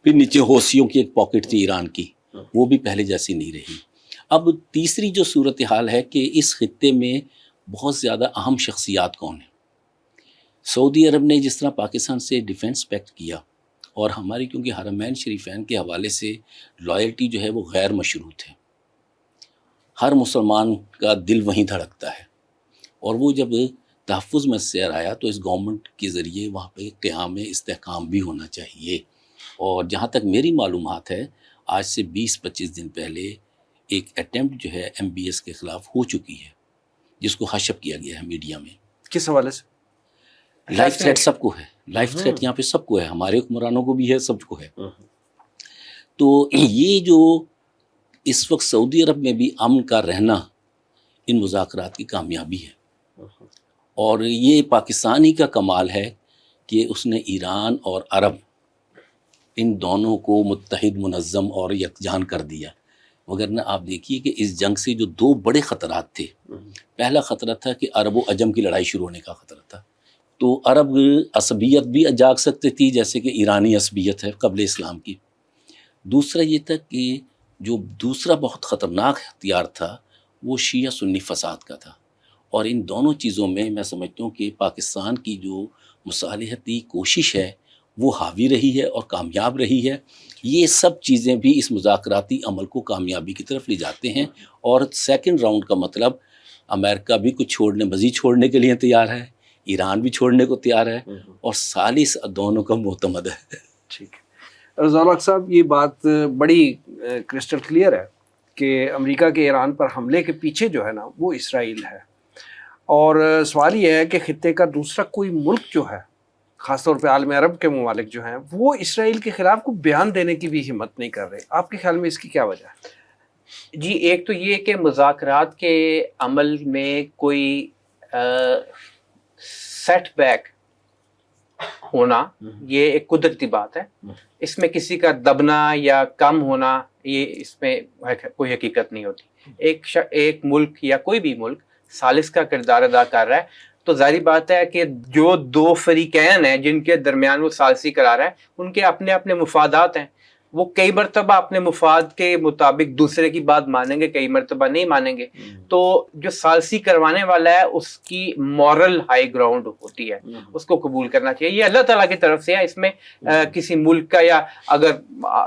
پھر نیچے حوثیوں کی ایک پاکٹ تھی ایران کی, وہ بھی پہلے جیسی نہیں رہی. اب تیسری جو صورتحال ہے کہ اس خطے میں بہت زیادہ اہم شخصیات کون ہیں. سعودی عرب نے جس طرح پاکستان سے ڈیفنس پیکٹ کیا, اور ہماری کیونکہ حرمین شریفین کے حوالے سے لائلٹی جو ہے وہ غیر مشروط ہے, ہر مسلمان کا دل وہیں دھڑکتا ہے, اور وہ جب تحفظ میں سیر آیا تو اس گورنمنٹ کے ذریعے وہاں پہ قیام استحکام بھی ہونا چاہیے. اور جہاں تک میری معلومات ہے آج سے 20-25 دن پہلے ایک اٹیمپٹ جو ہے ایم بی ایس کے خلاف ہو چکی ہے, جس کو حشب کیا گیا ہے میڈیا میں. کس حوالے سے؟ لائف تھریٹ سب کو ہے, لائف تھریٹ یہاں پہ سب کو ہے, ہمارے حکمرانوں کو بھی ہے, سب کو ہے. تو یہ جو اس وقت سعودی عرب میں بھی امن کا رہنا ان مذاکرات کی کامیابی ہے, اور یہ پاکستان ہی کا کمال ہے کہ اس نے ایران اور عرب ان دونوں کو متحد, منظم اور یکجان کر دیا. وگرنہ آپ دیکھیے کہ اس جنگ سے جو دو بڑے خطرات تھے, پہلا خطرہ تھا کہ عرب و عجم کی لڑائی شروع ہونے کا خطرہ تھا. تو عرب عصبیت بھی جاگ سکتے تھی جیسے کہ ایرانی عصبیت ہے قبل اسلام کی. دوسرا یہ تھا کہ جو دوسرا بہت خطرناک ہتھیار تھا وہ شیعہ سنی فساد کا تھا. اور ان دونوں چیزوں میں میں سمجھتا ہوں کہ پاکستان کی جو مصالحتی کوشش ہے وہ حاوی رہی ہے اور کامیاب رہی ہے. یہ سب چیزیں بھی اس مذاکراتی عمل کو کامیابی کی طرف لے جاتے ہیں. اور سیکنڈ راؤنڈ کا مطلب امریکہ بھی کچھ مزید چھوڑنے کے لیے تیار ہے, ایران بھی چھوڑنے کو تیار ہے, اور ثالث دونوں کا معتمد ہے. ٹھیک ہے رضا الحق صاحب, یہ بات بڑی کرسٹل کلیئر ہے کہ امریکہ کے ایران پر حملے کے پیچھے جو ہے نا وہ اسرائیل ہے. اور سوال یہ ہے کہ خطے کا دوسرا کوئی ملک جو ہے, خاص طور پہ عالم عرب کے ممالک جو ہیں, وہ اسرائیل کے خلاف کو بیان دینے کی بھی ہمت نہیں کر رہے. آپ کے خیال میں اس کی کیا وجہ ہے؟ جی, ایک تو یہ کہ مذاکرات کے عمل میں کوئی سیٹ بیک ہونا یہ ایک قدرتی بات ہے. اس میں کسی کا دبنا یا کم ہونا یہ اس میں کوئی حقیقت نہیں ہوتی. ایک ملک یا کوئی بھی ملک ثالث کا کردار ادا کر رہا ہے تو ظاہری بات ہے کہ جو دو فریقین ہیں جن کے درمیان وہ ثالثی کرا رہا ہے ان کے اپنے اپنے مفادات ہیں. وہ کئی مرتبہ اپنے مفاد کے مطابق دوسرے کی بات مانیں گے, کئی مرتبہ نہیں مانیں گے. تو جو ثالثی کروانے والا ہے اس کی مورل ہائی گراؤنڈ ہوتی ہے, اس کو قبول کرنا چاہیے. یہ اللہ تعالیٰ کی طرف سے ہے, اس میں کسی ملک کا یا اگر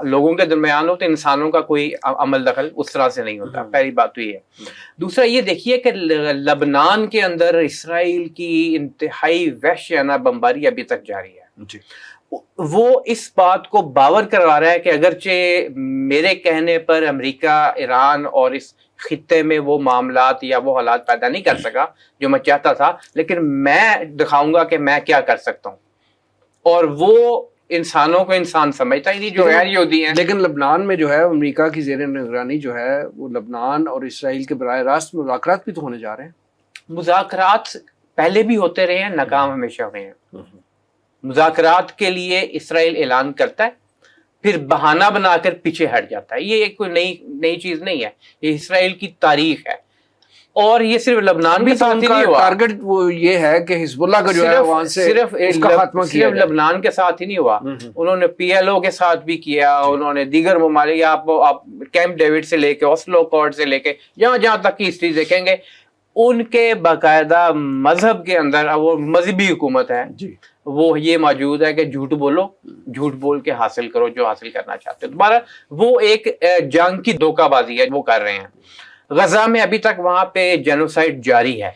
لوگوں کے درمیان ہو تو انسانوں کا کوئی عمل دخل اس طرح سے نہیں ہوتا. پہلی بات تو یہ ہے. دوسرا یہ دیکھیے کہ لبنان کے اندر اسرائیل کی انتہائی وحشیانہ بمباری ابھی تک جاری ہے. وہ اس بات کو باور کروا رہا ہے کہ اگرچہ میرے کہنے پر امریکہ, ایران اور اس خطے میں وہ معاملات یا وہ حالات پیدا نہیں کر سکا جو میں چاہتا تھا, لیکن میں دکھاؤں گا کہ میں کیا کر سکتا ہوں. اور وہ انسانوں کو انسان سمجھتا ہی نہیں، جو غیر یہودی ہیں. لیکن لبنان میں جو ہے امریکہ کی زیر نگرانی جو ہے وہ لبنان اور اسرائیل کے براہ راست مذاکرات بھی تو ہونے جا رہے ہیں. مذاکرات پہلے بھی ہوتے رہے ہیں، ناکام ہمیشہ ہوئے ہیں. مذاکرات کے لیے اسرائیل اعلان کرتا ہے، پھر بہانہ بنا کر پیچھے ہٹ جاتا ہے. یہ کوئی نئی چیز نہیں ہے، یہ اسرائیل کی تاریخ ہے. اور یہ صرف لبنان کے ساتھ ہی نہیں ہوا، ٹارگٹ وہ یہ ہے کہ حزب اللہ کا جو ہے وہاں سے اس کا خاتمہ کیا صرف لبنان کے ساتھ ہی نہیں ہوا، انہوں نے پی ایل او کے ساتھ بھی کیا، انہوں نے دیگر ممالک، آپ کیمپ ڈیوڈ سے لے کے اوسلو اکارڈ سے لے کے جہاں تک کی ہسٹری دیکھیں گے، ان کے باقاعدہ مذہب کے اندر، وہ مذہبی حکومت ہے، وہ یہ موجود ہے کہ جھوٹ بولو، جھوٹ بول کے حاصل کرو جو حاصل کرنا چاہتے ہو. تمہارا وہ ایک جنگ کی دھوکہ بازی ہے وہ کر رہے ہیں. غزہ میں ابھی تک وہاں پہ جینوسائیڈ جاری ہے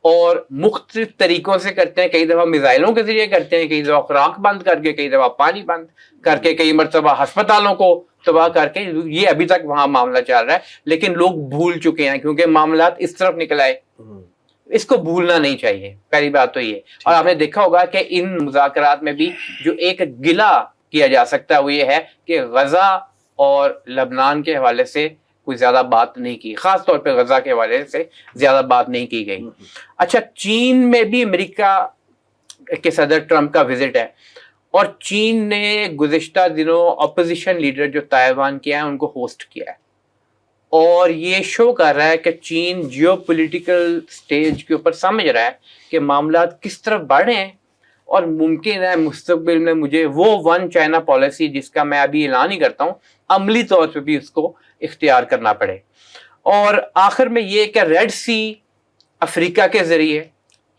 اور مختلف طریقوں سے کرتے ہیں. کئی دفعہ میزائلوں کے ذریعے کرتے ہیں، کئی دفعہ خوراک بند کر کے، کئی دفعہ پانی بند کر کے، کئی مرتبہ ہسپتالوں کو تباہ کر کے. یہ ابھی تک وہاں معاملہ چل رہا ہے، لیکن لوگ بھول چکے ہیں کیونکہ معاملات اس طرف نکل آئے. اس کو بھولنا نہیں چاہیے، پہلی بات تو یہ. اور آپ نے دیکھا ہوگا کہ ان مذاکرات میں بھی جو ایک گلہ کیا جا سکتا ہے وہ یہ ہے کہ غزہ اور لبنان کے حوالے سے کوئی زیادہ بات نہیں کی، خاص طور پہ غزہ کے حوالے سے زیادہ بات نہیں کی گئی. اچھا، چین میں بھی امریکہ کے صدر ٹرمپ کا وزٹ ہے، اور چین نے گزشتہ دنوں اپوزیشن لیڈر جو تائیوان کے ہیں ان کو ہوسٹ کیا ہے، اور یہ شو کر رہا ہے کہ چین جیو پولیٹیکل سٹیج کے اوپر سمجھ رہا ہے کہ معاملات کس طرف بڑھ رہے ہیں، اور ممکن ہے مستقبل میں مجھے وہ ون چائنا پالیسی جس کا میں ابھی اعلان ہی کرتا ہوں، عملی طور پہ بھی اس کو اختیار کرنا پڑے. اور آخر میں یہ کہ ریڈ سی افریقہ کے ذریعے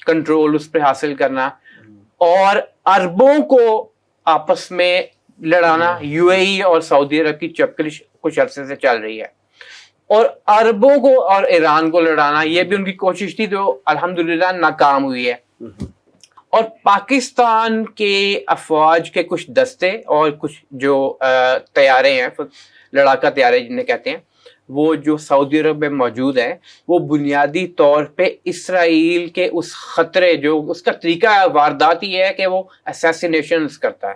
کنٹرول اس پہ حاصل کرنا، اور عربوں کو آپس میں لڑانا. یو اے ای اور سعودی عرب کی چپکلش کچھ عرصے سے چل رہی ہے، اور عربوں کو اور ایران کو لڑانا، یہ بھی ان کی کوشش تھی جو الحمدللہ ناکام ہوئی ہے. اور پاکستان کے افواج کے کچھ دستے اور کچھ جو طیارے ہیں، لڑاکا طیارے جنہیں کہتے ہیں، وہ جو سعودی عرب میں موجود ہیں، وہ بنیادی طور پہ اسرائیل کے اس خطرے، جو اس کا طریقہ واردات یہ ہے کہ وہ اسیسینیشنز کرتا ہے،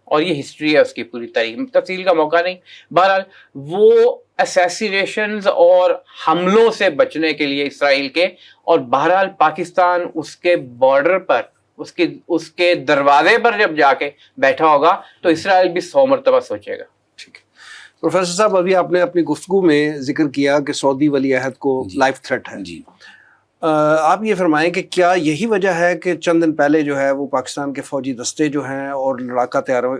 اور یہ ہسٹری ہے اس کی پوری تاریخ، تفصیل کا موقع نہیں. بہرحال وہ اسیسینیشنز اور حملوں سے بچنے کے لیے اسرائیل کے، اور بہرحال پاکستان اس کے بارڈر پر، اس کے دروازے پر جب جا کے بیٹھا ہوگا تو اسرائیل بھی 100 مرتبہ سوچے گا. ٹھیک ہے پروفیسر صاحب، ابھی آپ نے اپنی گفتگو میں ذکر کیا کہ سعودی ولی عہد کو لائف تھریٹ ہے. جی، آپ یہ فرمائیں کہ کیا یہی وجہ ہے کہ چند دن پہلے جو ہے وہ پاکستان کے فوجی دستے جو ہیں اور لڑاکا طیاروں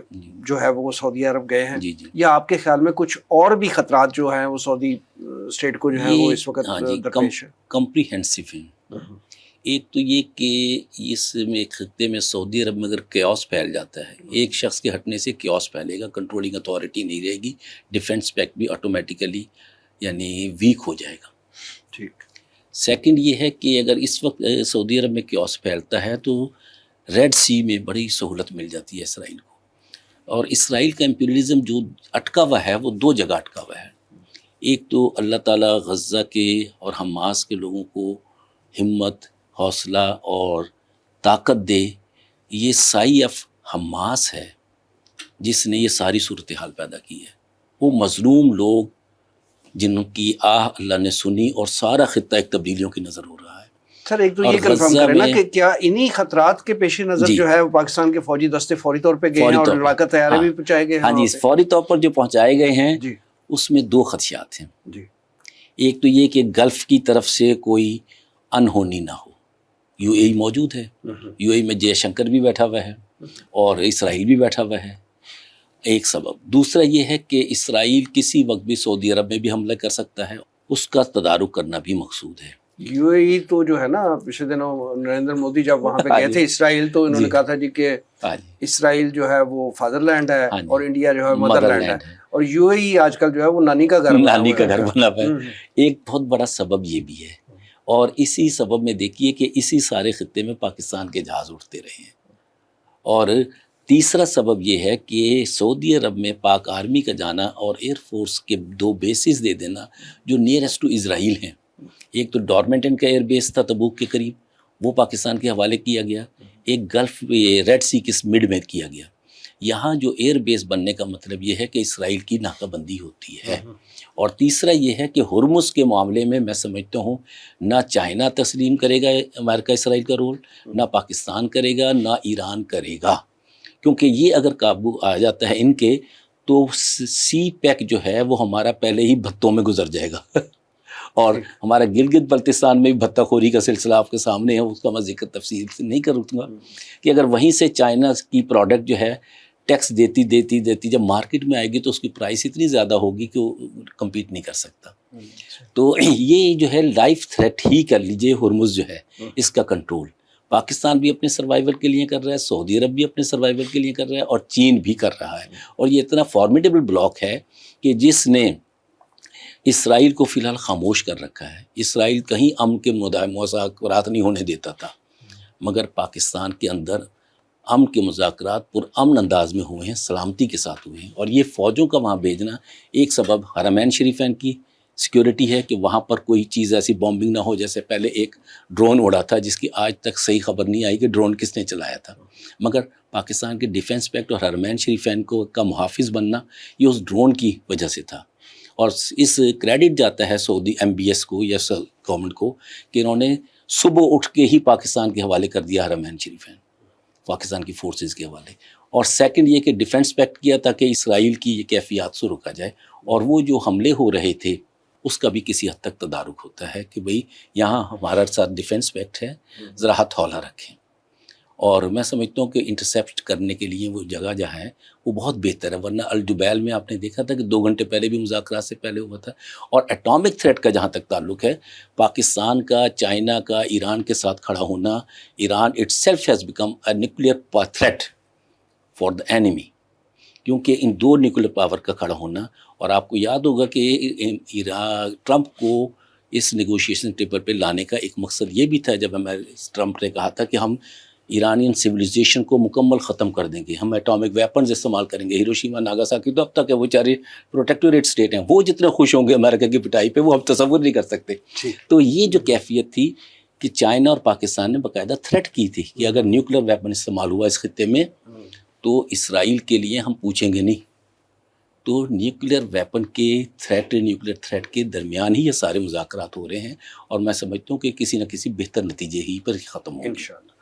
جو ہے وہ سعودی عرب گئے ہیں، یا آپ کے خیال میں کچھ اور بھی خطرات جو ہیں وہ سعودی اسٹیٹ کو جو ہیں وہ اس وقت درپیش ہیں؟ کمپریہنسو ہیں. ایک تو یہ کہ اس میں خطے میں سعودی عرب میں اگر کیوس پھیل جاتا ہے، ایک شخص کے ہٹنے سے کیوس پھیلے گا، کنٹرولنگ اتھارٹی نہیں رہے گی، ڈیفنس پیکٹ بھی آٹومیٹیکلی یعنی ویک ہو جائے گا. ٹھیک. سیکنڈ یہ ہے کہ اگر اس وقت سعودی عرب میں کیوس پھیلتا ہے تو ریڈ سی میں بڑی سہولت مل جاتی ہے اسرائیل کو. اور اسرائیل کا امپیریلزم جو اٹکا ہوا ہے وہ دو جگہ اٹکا ہوا ہے. ایک تو اللہ تعالیٰ غزہ کے اور حماس کے لوگوں کو ہمت، حوصلہ اور طاقت دے. یہ سائی آف حماس ہے جس نے یہ ساری صورتحال پیدا کی ہے. وہ مظلوم لوگ جن کی آہ اللہ نے سنی، اور سارا خطہ ایک تبدیلیوں کی نظر ہو رہا ہے. سر ایک تو یہ کنفرم کریں نا کہ کیا انہی خطرات کے پیش نظر جو ہے پاکستان کے فوجی دستے فوری طور پہ گئے ہیں اور لڑاکا طیارے بھی پہنچائے گئے ہیں؟ ہاں جی، فوری طور پر جو پہنچائے گئے ہیں اس میں دو خدشات ہیں. ایک تو یہ کہ گلف کی طرف سے کوئی انہونی نہ ہو. یو اے ای موجود ہے، یو اے ای میں جے شنکر بھی بیٹھا ہوا ہے اور اسرائیل بھی بیٹھا ہوا ہے، ایک سبب. دوسرا یہ ہے کہ اسرائیل کسی وقت بھی سعودی عرب میں بھی حملہ کر سکتا ہے، اس کا تدارک کرنا بھی مقصود ہے. یو اے ای تو جو ہے نا پچھلے دنوں نریندر مودی جب وہاں پہ گئے تھے اسرائیل، تو انہوں نے کہا تھا جی کہ اسرائیل جو ہے وہ فادر لینڈ ہے اور انڈیا جو ہے مدر لینڈ ہے، اور یو اے ای آج کل جو ہے وہ نانی کا گھر بنا ہوا ہے. ایک بہت بڑا سبب یہ بھی ہے، اور اسی سبب میں دیکھیے کہ اسی سارے خطے میں پاکستان کے جہاز اٹھتے رہے ہیں. اور تیسرا سبب یہ ہے کہ سعودی عرب میں پاک آرمی کا جانا اور ایئر فورس کے دو بیسز دے دینا جو نیئرسٹ ٹو اسرائیل ہیں. ایک تو ڈارمنٹن کا ایئر بیس تھا تبوک کے قریب، وہ پاکستان کے حوالے کیا گیا. ایک گلف ریڈ سی کے مڈ میں کیا گیا. یہاں جو ایئر بیس بننے کا مطلب یہ ہے کہ اسرائیل کی ناکہ بندی ہوتی ہے. اور تیسرا یہ ہے کہ ہرمز کے معاملے میں میں سمجھتا ہوں نہ چائنا تسلیم کرے گا امریکہ اسرائیل کا رول، نہ پاکستان کرے گا، نہ ایران کرے گا، کیونکہ یہ اگر قابو آ جاتا ہے ان کے تو سی پیک جو ہے وہ ہمارا پہلے ہی بھتوں میں گزر جائے گا. اور ہمارا گلگت بلتستان میں بھی بھتہ خوری کا سلسلہ آپ کے سامنے ہے، اس کا میں ذکر تفصیل سے نہیں کروں گا کہ اگر وہیں سے چائنا کی پروڈکٹ جو ہے ٹیکس دیتی جب مارکیٹ میں آئے گی تو اس کی پرائس اتنی زیادہ ہوگی کہ وہ کمپیٹ نہیں کر سکتا. تو یہ جو ہے لائف تھریٹ ہی کر لیجئے ہرمز جو ہے اس کا کنٹرول پاکستان بھی اپنے سروائیول کے لیے کر رہا ہے، سعودی عرب بھی اپنے سروائیول کے لیے کر رہا ہے، اور چین بھی کر رہا ہے. اور یہ اتنا فارمیڈیبل بلاک ہے کہ جس نے اسرائیل کو فی الحال خاموش کر رکھا ہے. اسرائیل کہیں امن کے مذاکرات نہیں ہونے دیتا تھا، مگر پاکستان کے اندر امن کے مذاکرات پرامن انداز میں ہوئے ہیں، سلامتی کے ساتھ ہوئے ہیں. اور یہ فوجوں کا وہاں بھیجنا ایک سبب حرمین شریفین کی سیکیورٹی ہے کہ وہاں پر کوئی چیز ایسی بامبنگ نہ ہو. جیسے پہلے ایک ڈرون اڑا تھا جس کی آج تک صحیح خبر نہیں آئی کہ ڈرون کس نے چلایا تھا، مگر پاکستان کے ڈیفنس پیکٹ اور حرمین شریفین کا محافظ بننا یہ اس ڈرون کی وجہ سے تھا. اور اس کریڈٹ جاتا ہے سعودی MBS کو یا گورنمنٹ کو کہ انہوں نے صبح اٹھ کے ہی پاکستان کے حوالے کر دیا حرمین شریفین، پاکستان کی فورسز کے حوالے. اور سیکنڈ یہ کہ ڈیفنس پیکٹ کیا تھا کہ اسرائیل کی یہ کیفیات سے روکا جائے. اور وہ جو حملے ہو رہے تھے اس کا بھی کسی حد تک تدارک ہوتا ہے کہ بھئی یہاں ہمارا ساتھ ڈیفنس پیکٹ ہے، ذرا ہتھ ہولہ رکھیں. اور میں سمجھتا ہوں کہ انٹرسیپٹ کرنے کے لیے وہ جگہ جہاں ہے وہ بہت بہتر ہے. ورنہ الجبیل میں آپ نے دیکھا تھا کہ 2 گھنٹے پہلے بھی مذاکرات سے پہلے ہوا تھا. اور ایٹامک تھریٹ کا جہاں تک تعلق ہے، پاکستان کا، چائنا کا، ایران کے ساتھ کھڑا ہونا، Iran it self has become a nuclear threat for the enemy, کیونکہ ان 2 نیوکلیئر پاور کا کھڑا ہونا. اور آپ کو یاد ہوگا کہ ٹرمپ کو اس نیگوشیشن ٹیبل پہ لانے کا ایک مقصد یہ بھی تھا، جب ٹرمپ نے کہا تھا کہ ہم ایرانین سویلائزیشن کو مکمل ختم کر دیں گے، ہم ایٹامک ویپنز استعمال کریں گے. ہیروشیما ناگاساکی تو اب تک ہے وہ چارے پروٹیکٹوریٹ اسٹیٹ ہیں، وہ جتنے خوش ہوں گے امریکہ کی پٹائی پہ وہ ہم تصور نہیں کر سکتے. تو یہ جو کیفیت تھی کہ چائنا اور پاکستان نے باقاعدہ تھریٹ کی تھی کہ اگر نیوکلیر ویپن استعمال ہوا اس خطے میں تو اسرائیل کے لیے ہم پوچھیں گے نہیں. تو نیوکلیر ویپن کے نیوکلیر تھریٹ کے درمیان ہی یہ سارے مذاکرات ہو رہے ہیں. اور میں سمجھتا ہوں کہ کسی نہ کسی بہتر نتیجے ہی پر ختم ہوں انشاءاللہ.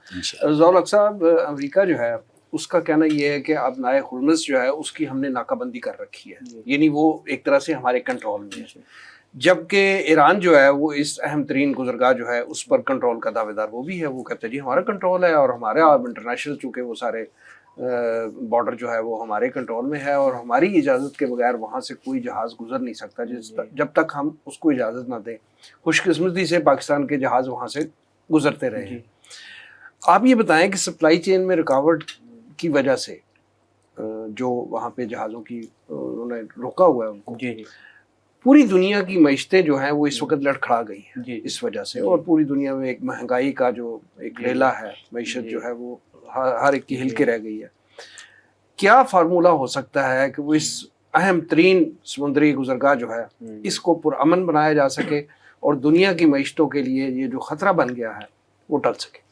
ضیاء صاحب، امریکہ جو ہے اس کا کہنا یہ ہے کہ اب نائے ہرمز جو ہے اس کی ہم نے ناکہ بندی کر رکھی ہے، یعنی وہ ایک طرح سے ہمارے کنٹرول میں ہے. جبکہ ایران جو ہے وہ اس اہم ترین گزرگاہ جو ہے اس پر کنٹرول کا دعوے دار وہ بھی ہے. وہ کہتے ہیں جی ہمارا کنٹرول ہے، اور ہمارے انٹرنیشنل چونکہ وہ سارے بارڈر جو ہے وہ ہمارے کنٹرول میں ہے، اور ہماری اجازت کے بغیر وہاں سے کوئی جہاز گزر نہیں سکتا جب تک ہم اس کو اجازت نہ دیں. خوش قسمتی سے پاکستان کے جہاز وہاں سے گزرتے رہے ہیں. آپ یہ بتائیں کہ سپلائی چین میں رکاوٹ کی وجہ سے جو وہاں پہ جہازوں کی انہوں نے روکا ہوا ہے ان کو، پوری دنیا کی معیشتیں جو ہیں وہ اس وقت لڑکھڑا گئی ہیں اس وجہ سے. اور پوری دنیا میں ایک مہنگائی کا جو ایک ریلا ہے، معیشت جو ہے وہ ہر ایک کی ہل کے رہ گئی ہے. کیا فارمولہ ہو سکتا ہے کہ وہ اس اہم ترین سمندری گزرگاہ جو ہے اس کو پرامن بنایا جا سکے اور دنیا کی معیشتوں کے لیے یہ جو خطرہ بن گیا ہے وہ ٹل سکے؟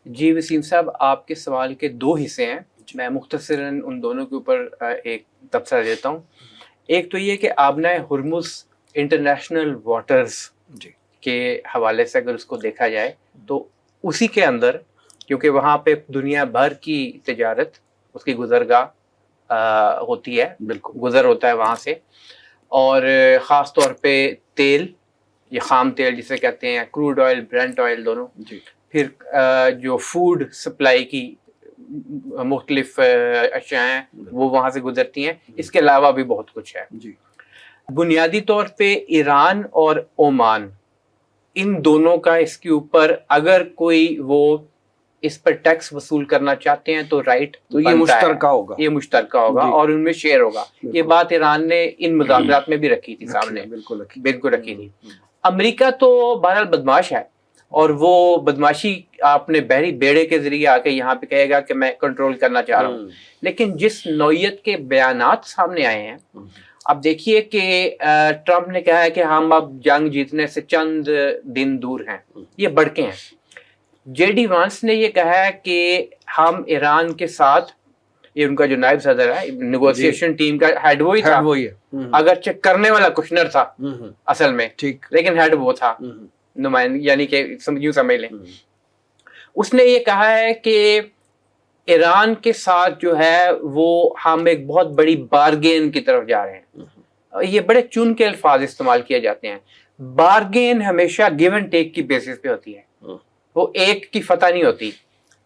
جی وسیم صاحب، آپ کے سوال کے 2 حصے ہیں، میں مختصراً ان دونوں کے اوپر ایک تبصرہ دیتا ہوں. ایک تو یہ کہ آبنائے ہرمز انٹرنیشنل واٹرز کے حوالے سے اگر اس کو دیکھا جائے تو اسی کے اندر، کیونکہ وہاں پہ دنیا بھر کی تجارت اس کی گزرگاہ ہوتی ہے، بالکل گزر ہوتا ہے وہاں سے. اور خاص طور پہ تیل، یہ خام تیل جسے کہتے ہیں، کروڈ آئل، برینٹ آئل دونوں. پھر جو فوڈ سپلائی کی مختلف اشیاء ہیں وہ وہاں سے گزرتی ہیں. اس کے علاوہ بھی بہت کچھ ہے. بنیادی طور پہ ایران اور عمان، ان دونوں کا اس کے اوپر اگر کوئی وہ اس پر ٹیکس وصول کرنا چاہتے ہیں تو رائٹ تو یہ مشترکہ ہوگا، یہ مشترکہ ہوگا اور ان میں شیئر ہوگا. یہ بات ایران نے ان مذاکرات میں بھی رکھی تھی سامنے، بالکل رکھی تھی. امریکہ تو بہرحال بدماش ہے، اور وہ بدماشی اپنے بحری بیڑے کے ذریعے آ کے یہاں پہ کہے گا کہ میں کنٹرول کرنا چاہ رہا ہوں. لیکن جس نوعیت کے بیانات سامنے آئے ہیں، اب دیکھیے کہ ٹرمپ نے کہا ہے کہ ہم اب جنگ جیتنے سے چند دن دور ہیں، یہ بڑکے ہیں. جے ڈی وانس نے یہ کہا ہے کہ ہم ایران کے ساتھ یہ ان کا جو نائب صدر ہے نیگوسیشن ٹیم کا ہیڈ وہی تھا, وہی ہے, اگرچہ کرنے والا کشنر تھا اصل میں, ٹھیک, لیکن ہیڈ وہ تھا نمائندہ, یعنی کہ یوں سمجھ لیں. اس نے یہ کہا ہے کہ ایران کے ساتھ جو ہے وہ ہم ایک بہت بڑی بارگین کی طرف جا رہے ہیں. یہ بڑے چن کے الفاظ استعمال کیے جاتے ہیں. بارگین ہمیشہ گیو اینڈ ٹیک کی بیسس پہ ہوتی ہے, وہ ایک کی فتح نہیں ہوتی.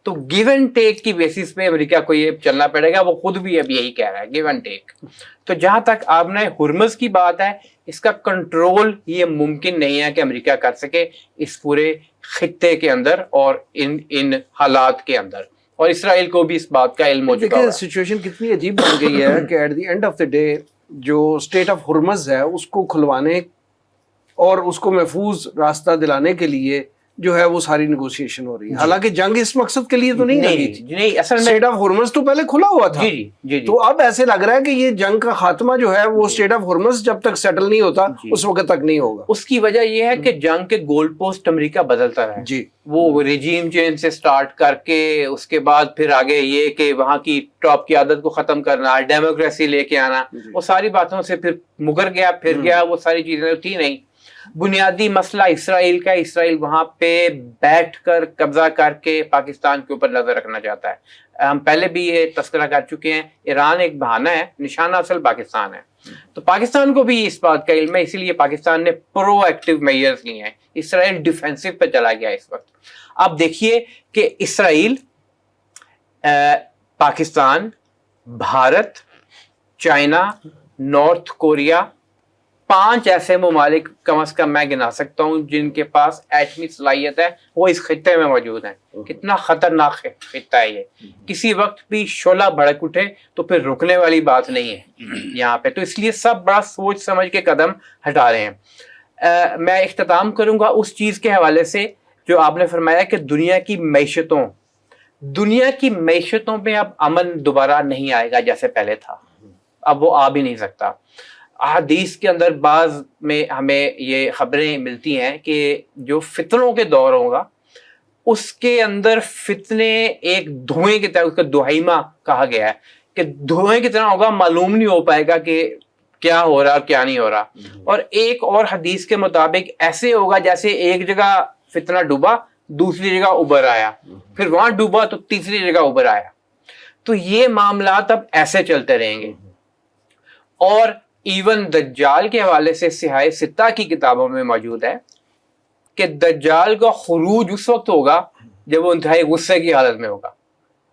تو گیو اینڈ ٹیک کی بیسس پہ امریکہ کو یہ چلنا پڑے گا, وہ خود بھی اب یہی کہہ رہا ہے, گیو اینڈ ٹیک. تو جہاں تک آبنائے ہرمز کی بات ہے, اس کا کنٹرول یہ ممکن نہیں ہے کہ امریکہ کر سکے اس پورے خطے کے اندر اور ان حالات کے اندر, اور اسرائیل کو بھی اس بات کا علم ہو چکا ہے. سچویشن کتنی عجیب بن گئی ہے کہ at the end of the day جو اسٹیٹ آف ہرمز ہے اس کو کھلوانے اور اس کو محفوظ راستہ دلانے کے لیے جو ہے وہ ساری نیگوشیشن ہو رہی ہے. حالانکہ جنگ اس مقصد کے لیے تو نہیں لگی تھی. نہیں, اصل میں اسٹیٹ آف ہرمز تو پہلے کھلا ہوا تھا. جی تو اب ایسے لگ رہا ہے کہ یہ جنگ کا خاتمہ جو ہے وہ اسٹیٹ آف ہرمز جب تک سیٹل نہیں ہوتا اس وقت تک نہیں ہوگا. اس کی وجہ یہ ہے کہ جنگ کے گول پوسٹ امریکہ بدلتا رہا ہے. جی, وہ رجیم چینج سے سٹارٹ کر کے اس کے بعد پھر آگے یہ کہ وہاں کی ٹاپ کی عادت کو ختم کرنا, ڈیموکریسی لے کے آنا, وہ ساری باتوں سے پھر مگر گیا, پھر گیا, وہ ساری چیزیں تھی نہیں. بنیادی مسئلہ اسرائیل کا, اسرائیل وہاں پہ بیٹھ کر قبضہ کر کے پاکستان کے اوپر نظر رکھنا چاہتا ہے. ہم پہلے بھی یہ تذکرہ کر چکے ہیں, ایران ایک بہانہ ہے, نشانہ اصل پاکستان ہے. تو پاکستان کو بھی اس بات کا علم ہے, اسی لیے پاکستان نے پرو ایکٹیو میجرز لیے ہیں. اسرائیل ڈیفینسو پہ چلا گیا اس وقت. آپ دیکھیے کہ Israel, Pakistan, Bharat, China, North Korea, 5 ایسے ممالک کم از کم میں گنا سکتا ہوں جن کے پاس ایٹمی صلاحیت ہے, وہ اس خطے میں موجود ہیں. کتنا خطرناک خطہ ہے یہ, کسی وقت بھی شعلہ بھڑک اٹھے تو پھر رکنے والی بات نہیں ہے یہاں پہ. تو اس لیے سب بڑا سوچ سمجھ کے قدم ہٹا رہے ہیں. میں اختتام کروں گا اس چیز کے حوالے سے جو آپ نے فرمایا کہ دنیا کی معیشتوں میں اب امن دوبارہ نہیں آئے گا جیسے پہلے تھا, اب وہ آ بھی نہیں سکتا. احادیث کے اندر بعض میں ہمیں یہ خبریں ملتی ہیں کہ جو فتنوں کے دور ہوگا اس کے اندر فتنے ایک دھوئیں کی طرح, اس کا دہیمہ کہا گیا ہے کہ دھوئیں کی طرح ہوگا, معلوم نہیں ہو پائے گا کہ کیا ہو رہا کیا نہیں ہو رہا. اور ایک اور حدیث کے مطابق ایسے ہوگا جیسے ایک جگہ فتنہ ڈوبا, دوسری جگہ ابھر آیا, پھر وہاں ڈوبا تو تیسری جگہ ابھر آیا. تو یہ معاملات اب ایسے چلتے رہیں گے. اور ایون دجال کے حوالے سے سیاہ ستہ کی کتابوں میں موجود ہے کہ دجال کا خروج اس وقت ہوگا جب وہ انتہائی غصے کی حالت میں ہوگا.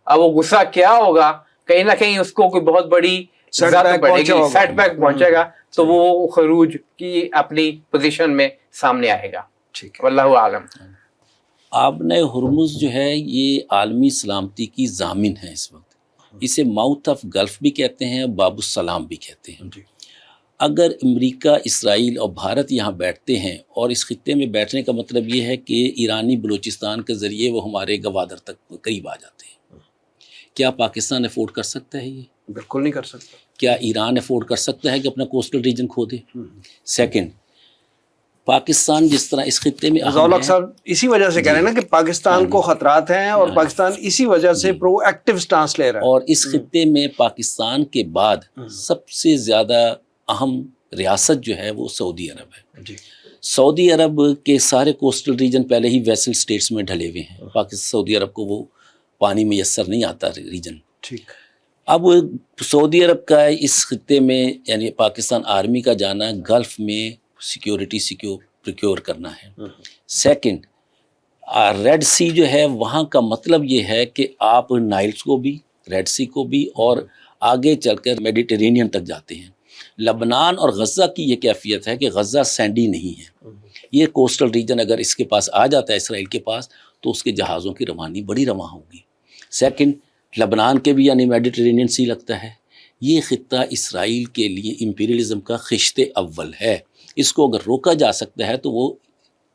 اب وہ غصہ کیا ہوگا, کہیں نہ کہیں اس کو کوئی بہت بڑی سیٹ بیک پہنچے گا, تو وہ خروج کی اپنی پوزیشن میں سامنے آئے گا. واللہ عالم. آبنۂ ہرمز جو ہے یہ عالمی سلامتی کی ضامن ہے اس وقت. اسے ماؤتھ آف گلف بھی کہتے ہیں, باب السلام بھی کہتے ہیں. اگر امریکہ, اسرائیل اور بھارت یہاں بیٹھتے ہیں, اور اس خطے میں بیٹھنے کا مطلب یہ ہے کہ ایرانی بلوچستان کے ذریعے وہ ہمارے گوادر تک قریب آ جاتے ہیں. کیا پاکستان افورڈ کر سکتا ہے یہ؟ بالکل نہیں کر سکتا. کیا ایران افورڈ کر سکتا ہے کہ اپنا کوسٹل ریجن کھو دے؟ سیکنڈ, پاکستان جس طرح اس خطے میں صاحب اسی وجہ سے کہہ رہے ہیں نا کہ پاکستان کو خطرات ہیں, اور پاکستان اسی وجہ سے پرو ایکٹیو سٹانس لے رہا ہے. اور اس خطے میں پاکستان کے بعد سب سے زیادہ اہم ریاست جو ہے وہ سعودی عرب ہے. سعودی عرب کے سارے کوسٹل ریجن پہلے ہی ویسل سٹیٹس میں ڈھلے ہوئے ہیں. پاکستان, سعودی عرب کو وہ پانی میسر نہیں آتا ریجن. اب سعودی عرب کا اس خطے میں یعنی پاکستان آرمی کا جانا گلف میں سیکیورٹی پریکیور کرنا ہے. سیکنڈ, ریڈ سی جو ہے وہاں کا مطلب یہ ہے کہ آپ نائلز کو بھی, ریڈ سی کو بھی, اور آگے چل کر میڈیٹرینین تک جاتے ہیں. لبنان اور غزہ کی یہ کیفیت ہے کہ غزہ سینڈی نہیں ہے. یہ کوسٹل ریجن اگر اس کے پاس آ جاتا ہے اسرائیل کے پاس, تو اس کے جہازوں کی روانی بڑی رواں ہوگی. سیکنڈ, لبنان کے بھی یعنی میڈیٹرینین سی لگتا ہے. یہ خطہ اسرائیل کے لیے امپیریلزم کا خشت اول ہے. اس کو اگر روکا جا سکتا ہے تو وہ